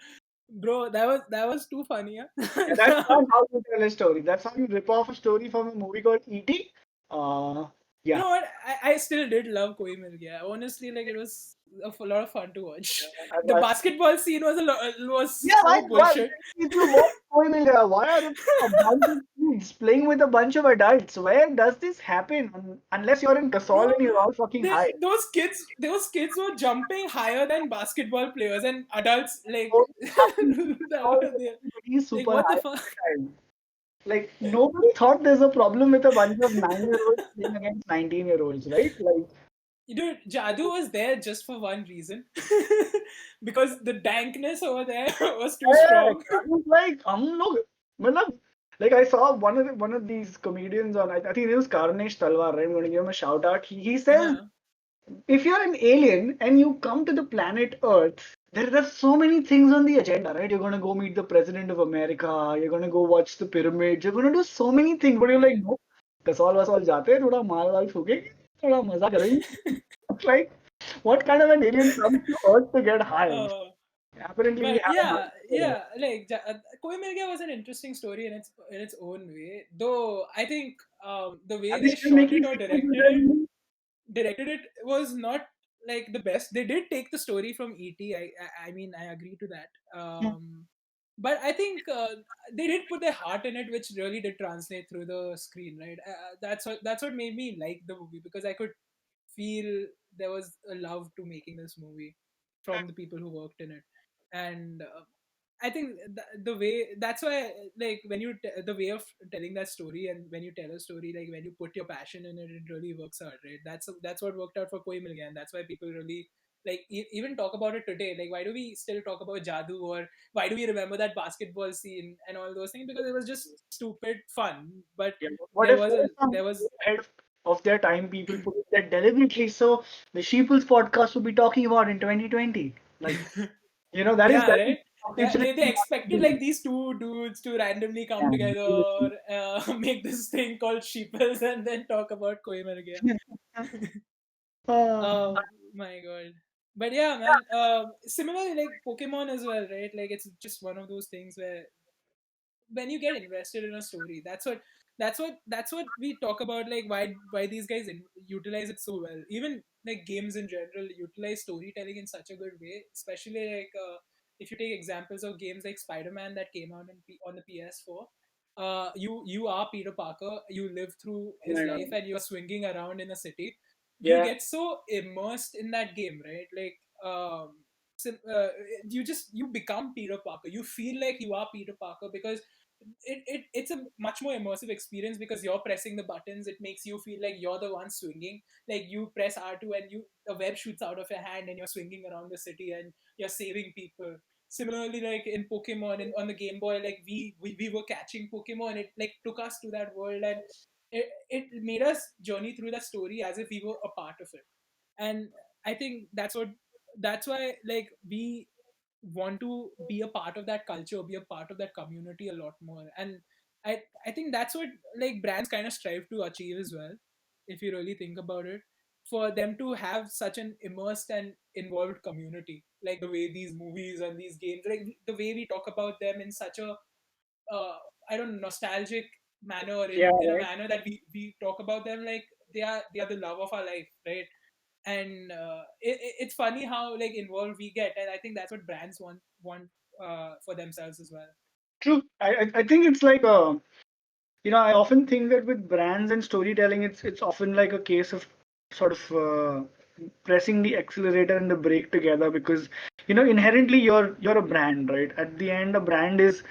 Bro, that was too funny, Yeah, that's yeah. not how you tell a story. That's how you rip off a story from a movie called E.T. You Yeah. know what? I still did love Koi Mil Gaya. Honestly, like it was a lot of fun to watch. The That's, basketball scene was yeah, so why? bullshit. If you watch Koi Mil Gaya, why are there a bunch of kids playing with a bunch of adults? Where does this happen? Unless you're in Kasol Bro, and you're all fucking high. those kids were jumping higher than basketball players and adults. Like So happy in that Kasol, were there. everybody is Like super what the high fuck? all the time. Like nobody thought there's a problem with a bunch of 9-year-olds playing against 19-year-olds, right? Like Dude, Jadu was there just for one reason. Because the dankness over there was too yeah, strong. I was like, look, matlab, like I saw one of these comedians on, I think it was Karnesh Talwar, right? I'm going to give him a shout out. He says, Huh. if you're an alien and you come to the planet Earth, there are so many things on the agenda, right? You're going to go meet the president of America. You're going to go watch the pyramids. You're going to do so many things, but you're like, Right. no, Kasol वसौल जाते हैं थोड़ा माल वाल फूकेंगे थोड़ा मजा करेंगे. Like, what kind of an alien comes to Earth to get high? Uh, Apparently, we but have a yeah, like Koi Mil Gaya was an interesting story in its own way. Though I think the way Are they they still shot making it or sequels to directed that it movie? was not like the best. They did take the story from ET. I mean I agree to that. But I think they did put their heart in it, which really did translate through the screen, right? That's what made me like the movie because I could feel there was a love to making this movie from the people who worked in it, and I think the way that's why like when the way of telling that story and when you tell a story like when you put your passion in it, it really works out, right? That's what worked out for Koi Mil Gaya, and that's why people really like even talk about it today. Like why do we still talk about Jadu, or why do we remember that basketball scene and all those things? Because it was just stupid fun, but Yeah. there was a there Some was ahead of their time people put it that deliberately so the Sheeples podcast will be talking about in 2020? Like, that is Yeah, that is right. Yeah, future they expected like these two dudes to randomly come together, make this thing called Sheeples, and then talk about Koi Mar Gaya. uh, Oh my god. But yeah, man. Similarly, like Pokemon as well, right? Like it's just one of those things where when you get invested in a story, that's what we talk about, like why these guys utilize it so well. Even like games in general utilize storytelling in such a good way, especially like if you take examples of games like Spider-Man that came out on the PS4. You are Peter Parker, you live through oh his my life God. and you're swinging around in a city. You Yeah. get so immersed in that game, right? Like you become Peter Parker. You feel like you are Peter Parker because it's a much more immersive experience because you're pressing the buttons. It makes you feel like you're the one swinging. Like you press R2 and the web shoots out of your hand and you're swinging around the city and you're saving people. Similarly, like in Pokemon and on the Game Boy, like we were catching Pokemon. It like took us to that world and it made us journey through that story as if we were a part of it. And I think that's why like we want to be a part of that culture, be a part of that community a lot more. And I think that's what like brands kind of strive to achieve as well, if you really think about it, for them to have such an immersed and involved community, like the way these movies and these games, like the way we talk about them in such a uh, I don't know, nostalgic manner, or Yeah, in a right. manner that we talk about them like they are the love of our life, right? And it's funny how like involved we get, and I think that's what brands want for themselves as well. True. I think it's like I often think that with brands and storytelling, it's often like a case of sort of pressing the accelerator and the brake together because inherently you're a brand, right? At the end, a brand is,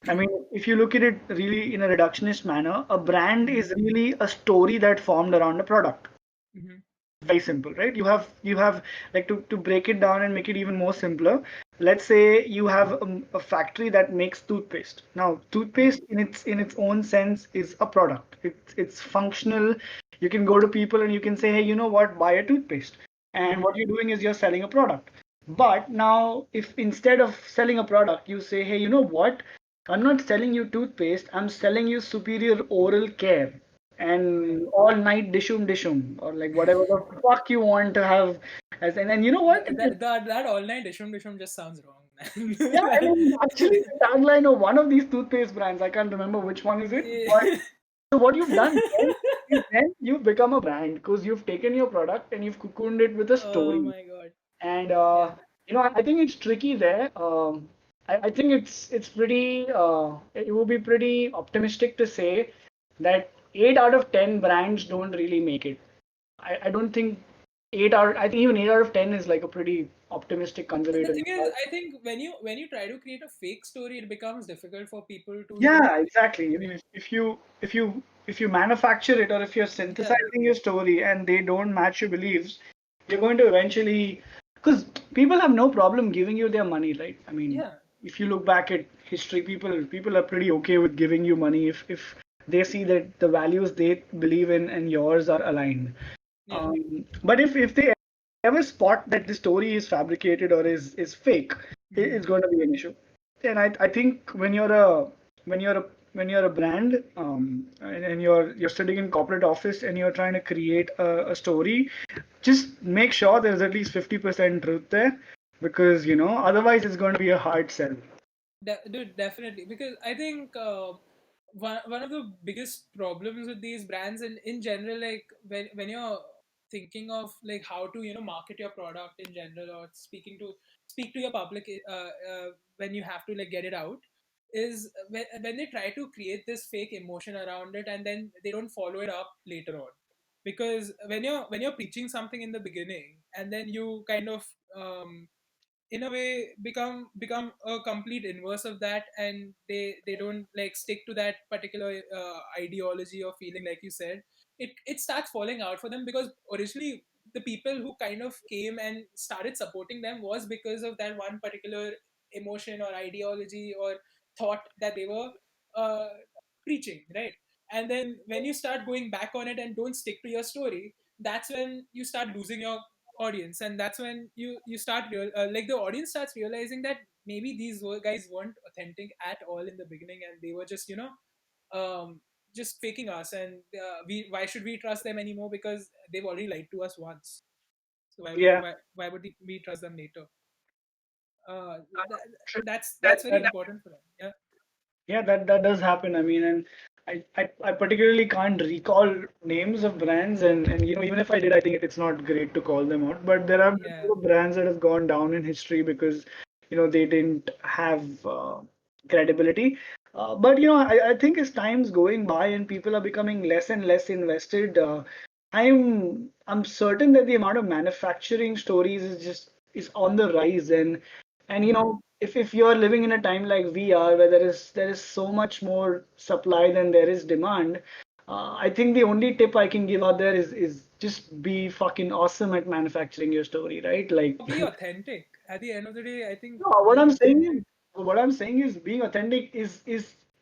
I mean, if you look at it really in a reductionist manner, a brand Mm-hmm. is really a story that formed around a product. Mm-hmm. Very simple, right? You have like to break it down and make it even more simpler. Let's say you have a factory that makes toothpaste. Now toothpaste in its own sense is a product. It's functional. You can go to people and you can say, hey, you know what, buy a toothpaste. And Mm-hmm. what you're doing is you're selling a product. But now if instead of selling a product you say, hey, you know what, I'm not selling you toothpaste, I'm selling you superior oral care Right. and all night dishum dishum or like whatever the fuck you want to have as and you know what? That all night dishum just sounds wrong, Yeah, I man. mean actually the tagline of one of these toothpaste brands, I can't remember which one is it, but Yeah. so what you've done then you've become a brand because you've taken your product and you've cocooned it with a Oh story. my god. And Yeah. I think it's tricky there. I think it's pretty. It would be pretty optimistic to say that 8 out of 10 brands don't really make it. I don't think 8 out. I think even 8 out of 10 is like a pretty optimistic, The conservative thing is, number. I think when you try to create a fake story, it becomes difficult for people to even Yeah, exactly. I mean, if you manufacture it or if you're yeah, synthesizing your story and they don't match your beliefs, you're going to eventually, because people have no problem giving you their money, right? I mean, yeah, if you look back at history, people are pretty okay with giving you money if they see that the values they believe in and yours are aligned. yeah. But if they ever spot that the story is fabricated or is fake, Hmm. it's going to be an issue. And I think when you're a brand and you're sitting in corporate office and you're trying to create a story, just make sure there's at least 50% truth there because otherwise it's going to be a hard sell. Dude, definitely. Because I think one of the biggest problems with these brands and in general, like when you're thinking of like how to market your product in general or speak to your public when you have to like get it out, is when they try to create this fake emotion around it and then they don't follow it up later on. Because when you're preaching something in the beginning and then you kind of in a way become a complete inverse of that, and they don't like stick to that particular ideology or feeling, like you said, it starts falling out for them. Because originally the people who kind of came and started supporting them was because of that one particular emotion or ideology or thought that they were uh, preaching, right? And then when you start going back on it and don't stick to your story, that's when you start losing your audience, and that's when you start like the audience starts realizing that maybe these guys weren't authentic at all in the beginning, and they were just um, just faking us, and we why should we trust them anymore because they've already lied to us once. So Yeah, why would we trust them later? uh, that, true. that's very That important for them. Yeah. Yeah, that does happen. I mean, and I particularly can't recall names of brands, and even if I did, I think it's not great to call them out. But there have been Yeah. few brands that have gone down in history because they didn't have credibility. But I think as time's going by and people are becoming less and less invested, I'm certain that the amount of manufacturing stories is just is on the rise. And if you are living in a time like we are, where there is so much more supply than there is demand, I think the only tip I can give out there is just be fucking awesome at manufacturing your story, right? Like, Be authentic. At the end of the day, I think no, being authentic. what I'm saying is being authentic is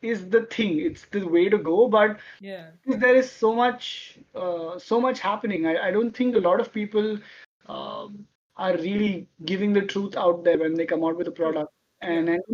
the thing. It's the way to go. But Yeah, because there is so much happening, I don't think a lot of people are really giving the truth out there when they come out with a true. product. And Yeah, and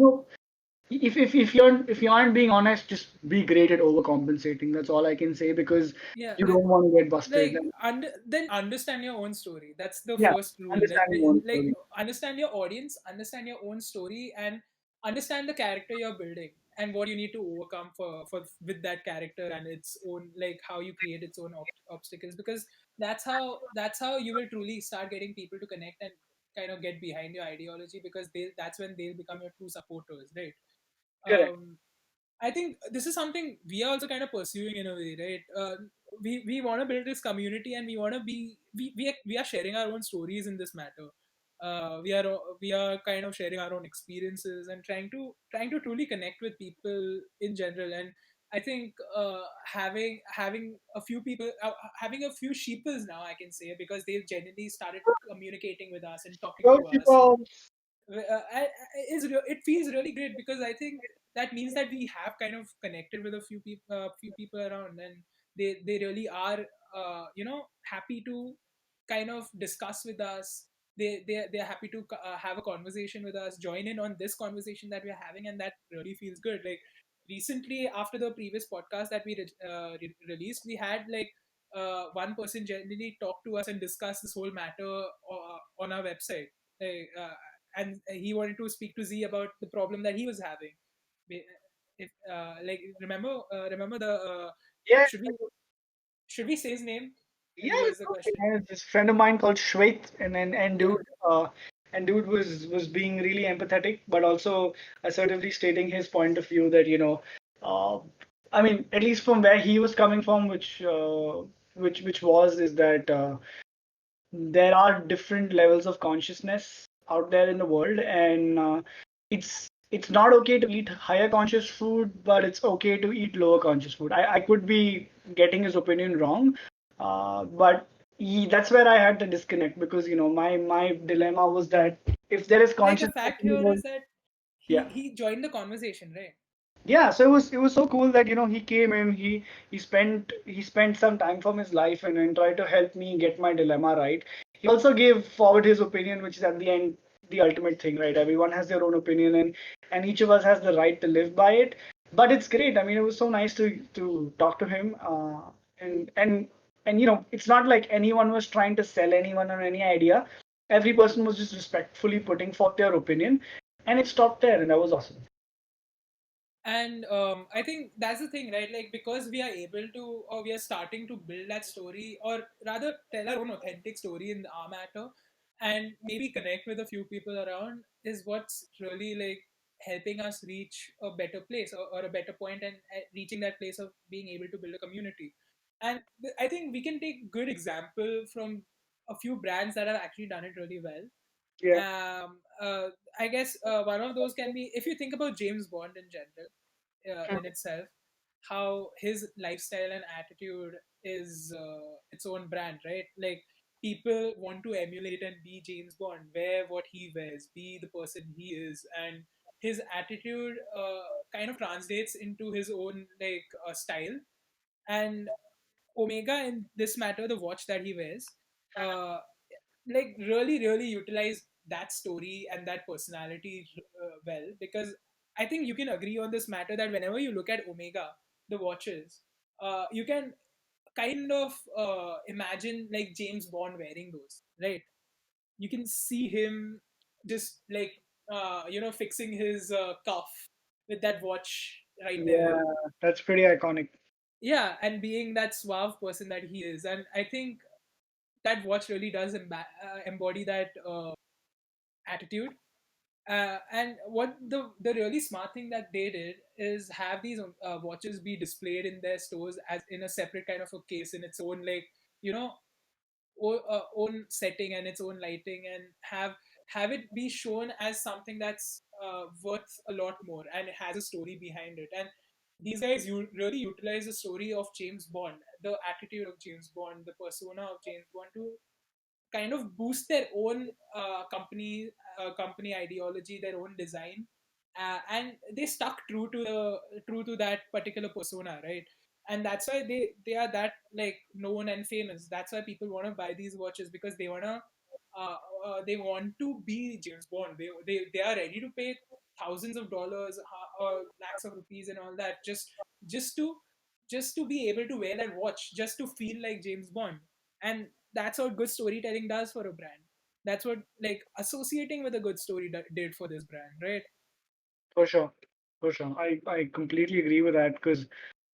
if you aren't being honest, just be great at overcompensating. That's all I can say, because yeah. you don't want to get busted. Like then understand your own story. That's the Yeah, first rule. understanding one Like story. understand your audience, understand your own story, and understand the character you're building and what you need to overcome for with that character and its own, like how you create its own obstacles, because that's how you will truly start getting people to connect and kind of get behind your ideology, because that's when they'll become your true supporters, right? Correct. um I think this is something we are also kind of pursuing in a way, right? We want to build this community, and we want to be we are sharing our own stories in this matter. We are kind of sharing our own experiences and trying to truly connect with people in general. And I think having a few people, having a few sheeples now, I can say, because they've genuinely started communicating with us and talking Go to us, people. it feels really great, because I think that means that we have kind of connected with a few people around, and they really are happy to kind of discuss with us. They're happy to have a conversation with us, join in on this conversation that we're having, and that really feels good. Like recently, after the previous podcast that we released, we had like one person generally talk to us and discuss this whole matter on our website. Like, and he wanted to speak to Z about the problem that he was having. If like remember the Yeah. should we say his name? Yeah, Was it's the okay. question? There's this friend of mine called Shwet, and Yeah. dude was being really empathetic, but also assertively stating his point of view that, uh, I mean, at least from where he was coming from, which was is that there are different levels of consciousness out there in the world, and it's not okay to eat higher conscious food, but it's okay to eat lower conscious food. I could be getting his opinion wrong, but that's where I had to disconnect, because my dilemma was that if there is Like the consciousness fact in the here world. is that he Yeah. he joined the conversation, right? Yeah, so it was so cool that he came in, he spent some time from his life, and tried to help me get my dilemma right. He also gave forward his opinion, which is at the end the ultimate thing, right? Everyone has their own opinion, and each of us has the right to live by it. But it's great. I mean, it was so nice to talk to him, and it's not like anyone was trying to sell anyone on any idea. Every person was just respectfully putting forth their opinion, and it stopped there, and that was awesome. And I think that's the thing, right? Like because we are able to, or we are starting to build that story, or rather tell our own authentic story in our matter, and maybe connect with a few people around, is what's really like helping us reach a better place, or a better point, and reaching that place of being able to build a community. And I think we can take good example from a few brands that have actually done it really well. Yeah. um, uh, I guess one of those can be, if you think about James Bond in general, in itself, how his lifestyle and attitude is its own brand, right? Like people want to emulate and be James Bond, wear what he wears, be the person he is, and his attitude kind of translates into his own like style. And Omega, in this matter, the watch that he wears, uh, like really utilize that story and that personality well, because I think you can agree on this matter that whenever you look at Omega, the watches, you can kind of imagine like James Bond wearing those, right? You can see him just like fixing his cuff with that watch right there. Yeah, that's pretty iconic. Yeah, and being that suave person that he is. And I think that watch really does embody that attitude. And what the really smart thing that they did is have these watches be displayed in their stores as in a separate kind of a case in its own, like, you know own setting and its own lighting, and have it be shown as something that's worth a lot more and it has a story behind it. And these guys really utilize the story of James Bond, the attitude of James Bond, the persona of James Bond to kind of boost their own company ideology, their own design, and they stuck true to that particular persona, right? And that's why they are that like known and famous. That's why people want to buy these watches, because uh, they want to be James Bond. They are ready to pay thousands of dollars or lakhs of rupees and all that, just to just to be able to wear that watch, just to feel like James Bond. And that's what good storytelling does for a brand. That's what like associating with a good story did for this brand, right? For sure. For sure. I completely agree with that because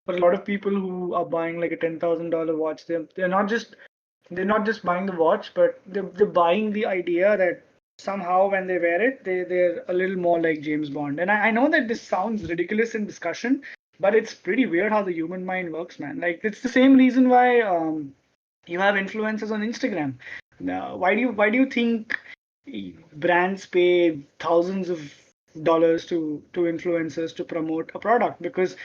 for a lot of people who are buying like a $10,000 watch, they're not just buying the watch, but they're buying the idea that somehow when they wear it, they're a little more like James Bond. And I know that this sounds ridiculous in discussion, but it's pretty weird how the human mind works, man. Like it's the same reason why you have influencers on Instagram. Now, why do you think brands pay thousands of dollars to influencers to promote a product? Because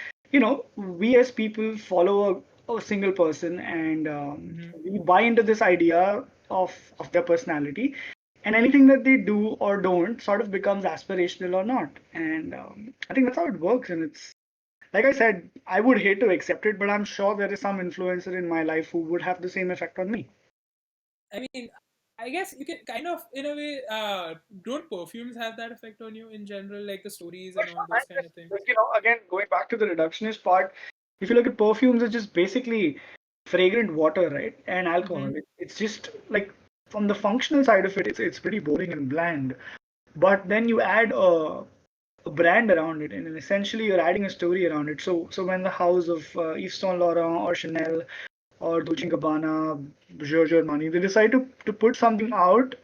we as people follow a single person, and Mm-hmm. we buy into this idea of their personality, and anything that they do or don't sort of becomes aspirational or not. And I think that's how it works. And it's like I said, I would hate to accept it, but I'm sure there is some influencer in my life who would have the same effect on me. I mean, I guess you can kind of, in a way, don't perfumes have that effect on you in general, like the stories For and sure, all man. those kind Just of things? like, again, going back to the reductionist part, if you look at perfumes, it's just basically fragrant water, right? And alcohol. Mm-hmm. It's just like from the functional side of it, it's pretty boring and bland. But then you add a brand around it, and then essentially you're adding a story around it. So when the house of Yves Saint Laurent or Chanel or Dolce & Gabbana, Giorgio Armani, they decide to put something out,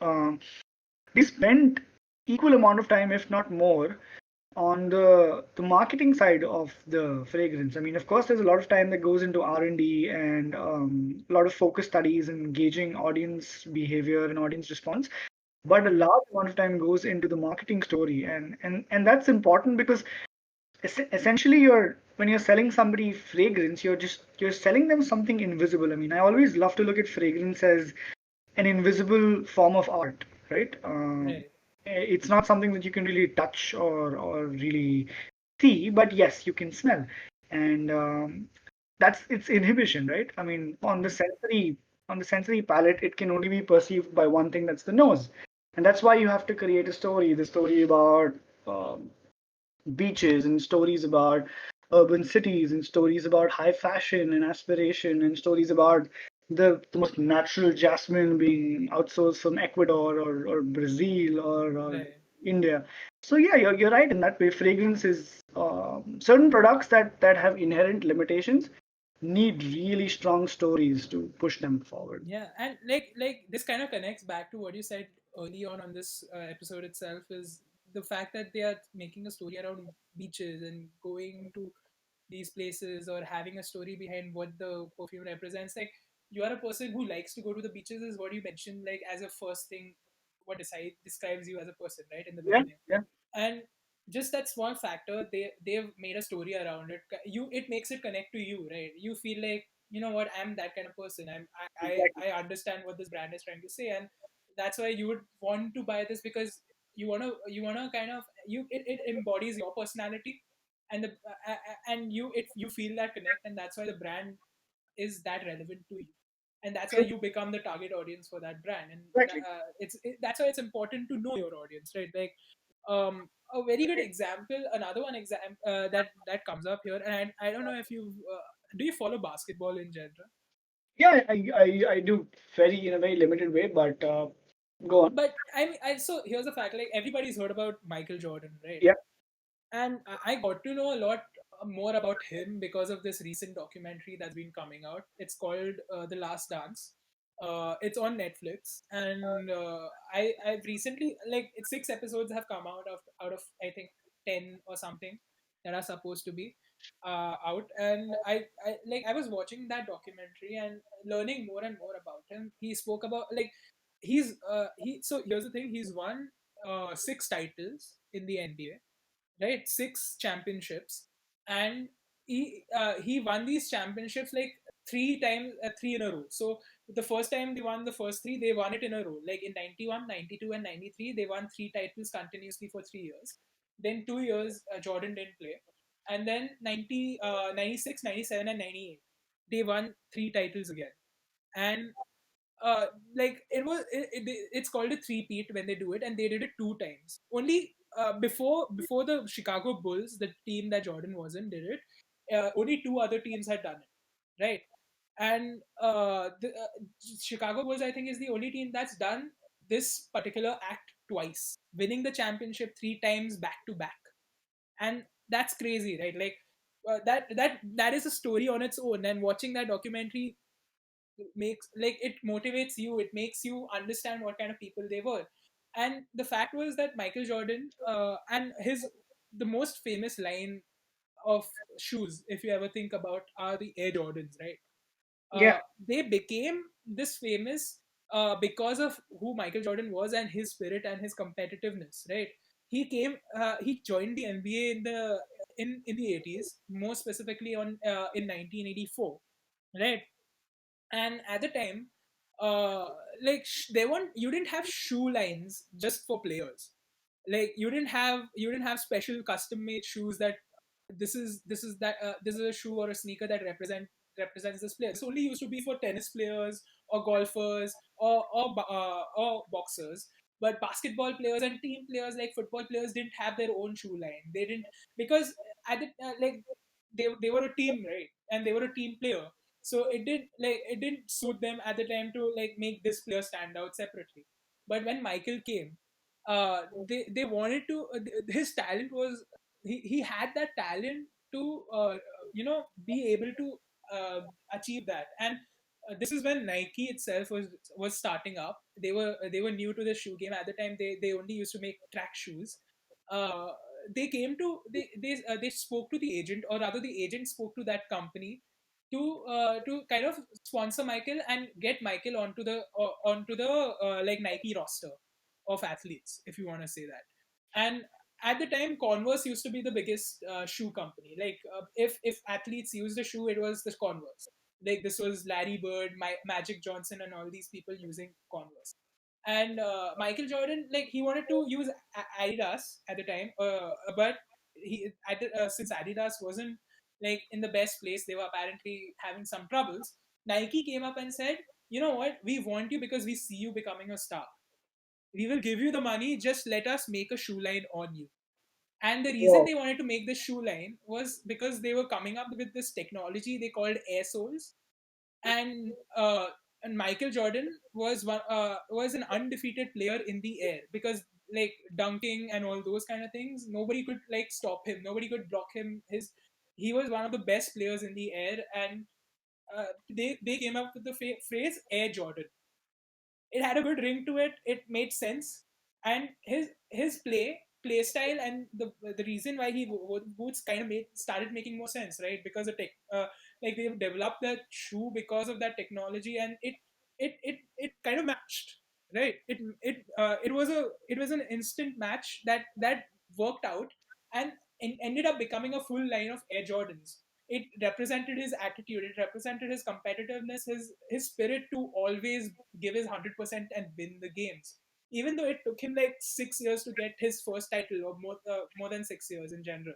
they spend equal amount of time, if not more, on the marketing side of the fragrance. I mean, of course, there's a lot of time that goes into R&D and a lot of focus studies and gauging audience behavior and audience response. But a Mm-hmm. large amount of time goes into the marketing story, and that's important because essentially when you're selling somebody fragrance, you're selling them something invisible. I mean, I always love to look at fragrance as an invisible form of art, right? Right. It's not something that you can really touch or really see, but yes, you can smell, and that's its inhibition, right? I mean, Mm-hmm. on the sensory palette, it can only be perceived by one thing, that's the nose, and that's why you have to create a story. The story about um, beaches and stories about urban cities and stories about high fashion and aspiration and stories about the most natural jasmine being outsourced from Ecuador or Brazil or Right. India. So yeah, you're right in that way. Fragrance is certain products that have inherent limitations need really strong stories to push them forward. Yeah, and like this kind of connects back to what you said early on this episode itself, is the fact that they are making a story around beaches and going to these places, or having a story behind what the perfume represents. Like, you are a person who likes to go to the beaches, is what you mentioned, like as a first thing, what describes you as a person, right, in the Yeah, beginning. yeah, And just that small factor, they've made a story around it. It makes it connect to you, right? You feel like, you know what, I'm that kind of person. exactly. I understand what this brand is trying to say. And that's why you would want to buy this, because you want to kind of, it embodies your personality. And you feel that connect, and that's why the brand is that relevant to you. And that's why True. you become the target audience for that brand. And Exactly. that's why it's important to know your audience, right? Like, a very good example, another one that comes up here. And I don't know if you do you follow basketball in general? Yeah, I do very in a very limited way, but go on. But so here's the fact, like everybody's heard about Michael Jordan, right? Yeah. And I got to know a lot more about him because of this recent documentary that's been coming out. It's called The Last Dance. It's on Netflix, and I've recently, like, it's 6 episodes have come out of I think 10 or something that are supposed to be out. And I was watching that documentary and learning more and more about him. He spoke about, like, he so here's the thing, he's won six titles in the NBA, right? Six championships, and he won these championships like three times, three in a row. So the first time they won the first three, they won it in a row. Like in 91, 92, and 93, they won three titles continuously for 3 years. Then 2 years, Jordan didn't play. And then 96, 97, and 98, they won three titles again. And uh like it's called a three-peat when they do it, and they did it two times only. Before the Chicago Bulls, the team that Jordan was in, did it, only two other teams had done it, right? And the Chicago Bulls, I think, is the only team that's done this particular act twice, winning the championship three times back to back. And that's crazy, right? Like that is a story on its own, and watching that documentary makes, like, it motivates you, it makes you understand what kind of people they were. And the fact was that Michael Jordan, and his the most famous line of shoes, if you ever think about, are the Air Jordans, right? Yeah. They became this famous because of who Michael Jordan was and his spirit and his competitiveness, right? He joined the NBA in the 80s, more specifically on in 1984, right? And at the time, uh like there weren't you didn't have shoe lines just for players. Like you didn't have special custom made shoes that this is a shoe or a sneaker that represents this player. This only used to be for tennis players or golfers or boxers. But basketball players and team players like football players didn't have their own shoe line. They didn't, because at the like they were a team, right? And they were a team player, so it didn't suit them at the time to like make this player stand out separately. But when Michael came, they wanted to his talent was, he had that talent to be able to achieve that. And this is when Nike itself was starting up. They were new to the shoe game at the time. They only used to make track shoes. uh, they came to they spoke to the agent, or rather the agent spoke to that company to kind of sponsor Michael and get Michael onto the like Nike roster of athletes, if you want to say that. And at the time, Converse used to be the biggest shoe company. Like if athletes used a shoe, it was the Converse. Like this was Larry Bird, Magic Johnson, and all these people using Converse. And Michael Jordan, like, he wanted to use Adidas at the time, but since Adidas wasn't like in the best place, they were apparently having some troubles. Nike came up and said, "You know what? We want you because we see you becoming a star. We will give you the money. Just let us make a shoe line on you." And the reason Wow. they wanted to make this shoe line was because they were coming up with this technology they called air soles. And Michael Jordan was an undefeated player in the air, because like dunking and all those kind of things, nobody could like stop him, nobody could block him. He was one of the best players in the air. And they came up with the phrase Air Jordan. It had a good ring to it. It made sense, and his play style and the reason why he wore boots kind of made started making more sense, right? Because the tech, like they've developed that shoe because of that technology, and it kind of matched, right? It was an instant match that worked out, and ended up becoming a full line of Air Jordans. It represented his attitude, it represented his competitiveness, his spirit to always give his 100% and win the games, even though it took him like 6 years to get his first title, or more than 6 years in general.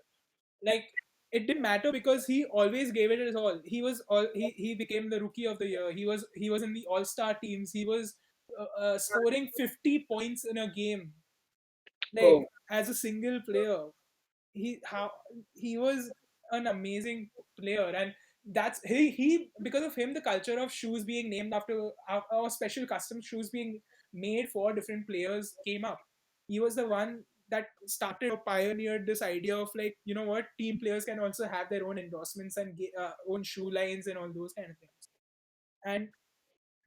Like, it didn't matter because he always gave it his all. He became the rookie of the year. He was in the all-star teams. He was scoring 50 points in a game, like Oh, as a single player. He was an amazing player. And that's he because of him, the culture of shoes being named after our special custom shoes being made for different players came up. He was the one that started or pioneered this idea of, like, you know what, team players can also have their own endorsements and own shoe lines and all those kind of things. And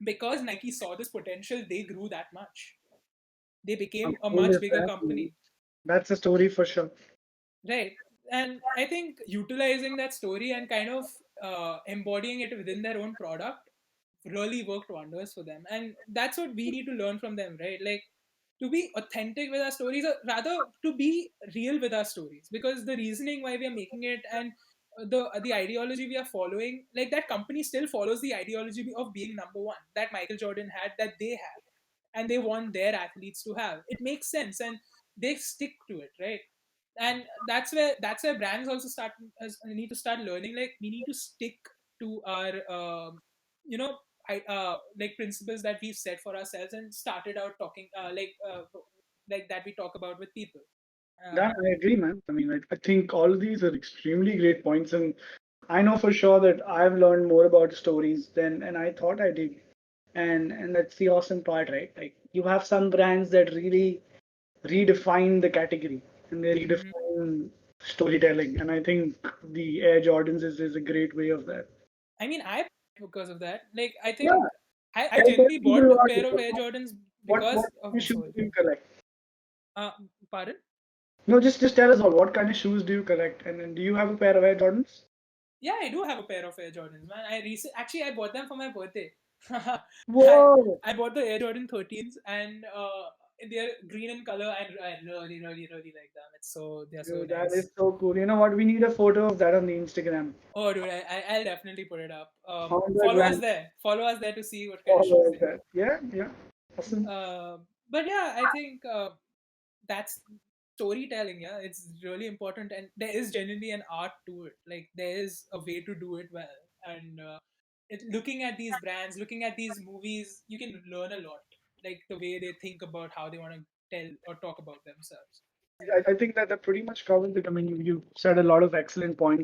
because Nike saw this potential, they grew that much. They how became a cool much is bigger that, man? company. That's a story for sure. Right. And I think utilizing that story and kind of embodying it within their own product really worked wonders for them. And that's what we need to learn from them, right? Like, to be authentic with our stories, or rather to be real with our stories, because the reasoning why we are making it, and the ideology we are following, like that company still follows the ideology of being number one that Michael Jordan had, that they have, and they want their athletes to have. It makes sense, and they stick to it, right? And that's where brands also need to start learning, like we need to stick to our you know like principles that we've set for ourselves and started out talking like that we talk about with people. That um, I agree, man. I mean, I think all of these are extremely great points, and I know for sure that I've learned more about stories than and I thought I did. And that's the awesome part, right? Like you have some brands that really redefine the category and they mhm. redefine storytelling. And I think the Air Jordans is a great way of that. I mean, because of that, like I Yeah, think I tell generally people bought a about pair it. of Air Jordans What because kind of of the shoes do you storytelling. collect? uh, Pardon? No, just tell us all. What kind of shoes do you collect? And then do you have a pair of Air Jordans? Yeah, I do have a pair of Air Jordans, man. Actually I bought them for my birthday. I Whoa! I bought the Air Jordan 13s, and they're green in color, and I really like them. They're so Dude, that is nice. so cool. You know what? We need a photo of that on the Instagram. Oh, dude, I'll definitely put it up. On the gram. Follow us there to see what kind of shoes Follow they have. that. Yeah, yeah. Awesome. But yeah, I think that's storytelling. Yeah, it's really important, and there is genuinely an art to it. Like there is a way to do it well, and looking at these brands, looking at these movies, you can learn a lot. Like the way they think about how they want to tell or talk about themselves. I think that pretty much covers it. I mean, you said a lot of excellent points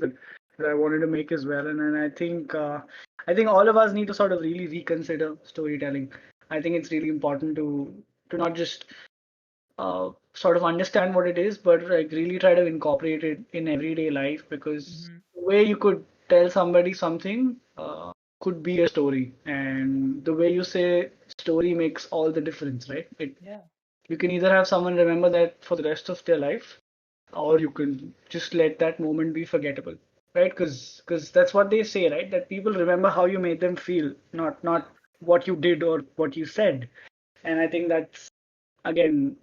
that I wanted to make as well, and I think all of us need to sort of really reconsider storytelling. I think it's really important to not just sort of understand what it is, but like really try to incorporate it in everyday life because Hmm. the way you could tell somebody something could be a story, and the way you say story makes all the difference, right? Yeah. You can either have someone remember that for the rest of their life, or you can just let that moment be forgettable, right? Because that's what they say, right? That people remember how you made them feel, not what you did or what you said. And I think that's again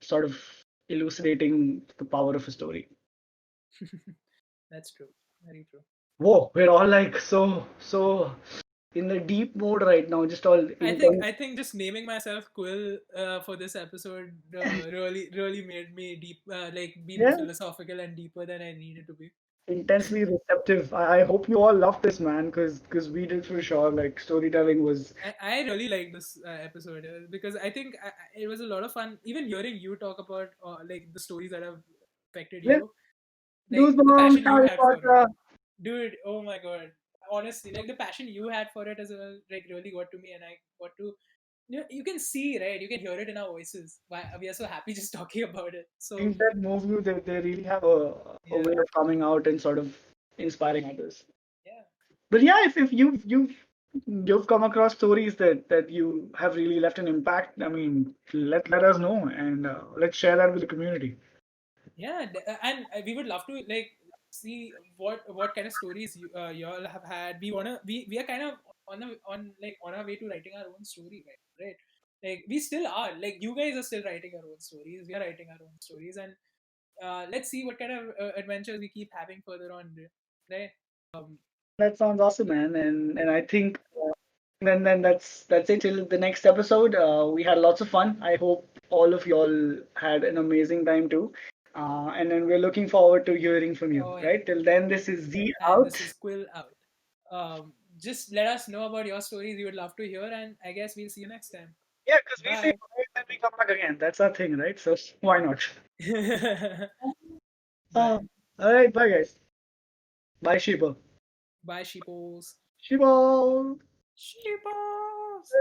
sort of elucidating the power of a story. That's true. Very true. Whoa, we're all like so in the deep mode right now, just all intense. I think just naming myself Quill for this episode really made me deep, like be more Yeah, philosophical and deeper than I needed to be. intensely receptive. I hope you all love this, man, because we did for sure. Like storytelling was, I really like this episode because I think it was a lot of fun. Even hearing you talk about like the stories that have affected yeah, you, like the goosebumps, passion you Harry had for it, Potter. dude. Oh my god! Honestly, like the passion you had for it as well, like really got to me, and I got to. You can see, right? You can hear it in our voices. Why we are so happy just talking about it. So Things that move you, they really have a yeah, way of coming out and sort of inspiring others. yeah, But yeah, if you've come across stories that you have really left an impact, I mean, let us know and let's share that with the community. yeah. And we would love to like see what kind of stories y'all have had. We are kind of on our way to writing our own story, right? Like we still are. Like you guys are still writing your own stories. We are writing our own stories, and let's see what kind of adventures we keep having further on, right? Um, That sounds awesome, man. And I think then that's it till the next episode. We had lots of fun. I hope all of y'all had an amazing time too. And then we're looking forward to hearing from you. oh yeah, Right? Till then, this is Z and out. this is Quill out. Just let us know about your stories. We would love to hear, and I guess we'll see you next time. Yeah, because we say Bye. bye, then we come back again. That's our thing, right? So why not? Bye. All right, bye guys. Bye, Sheeple. Bye, sheeples. Sheeple. Sheeples.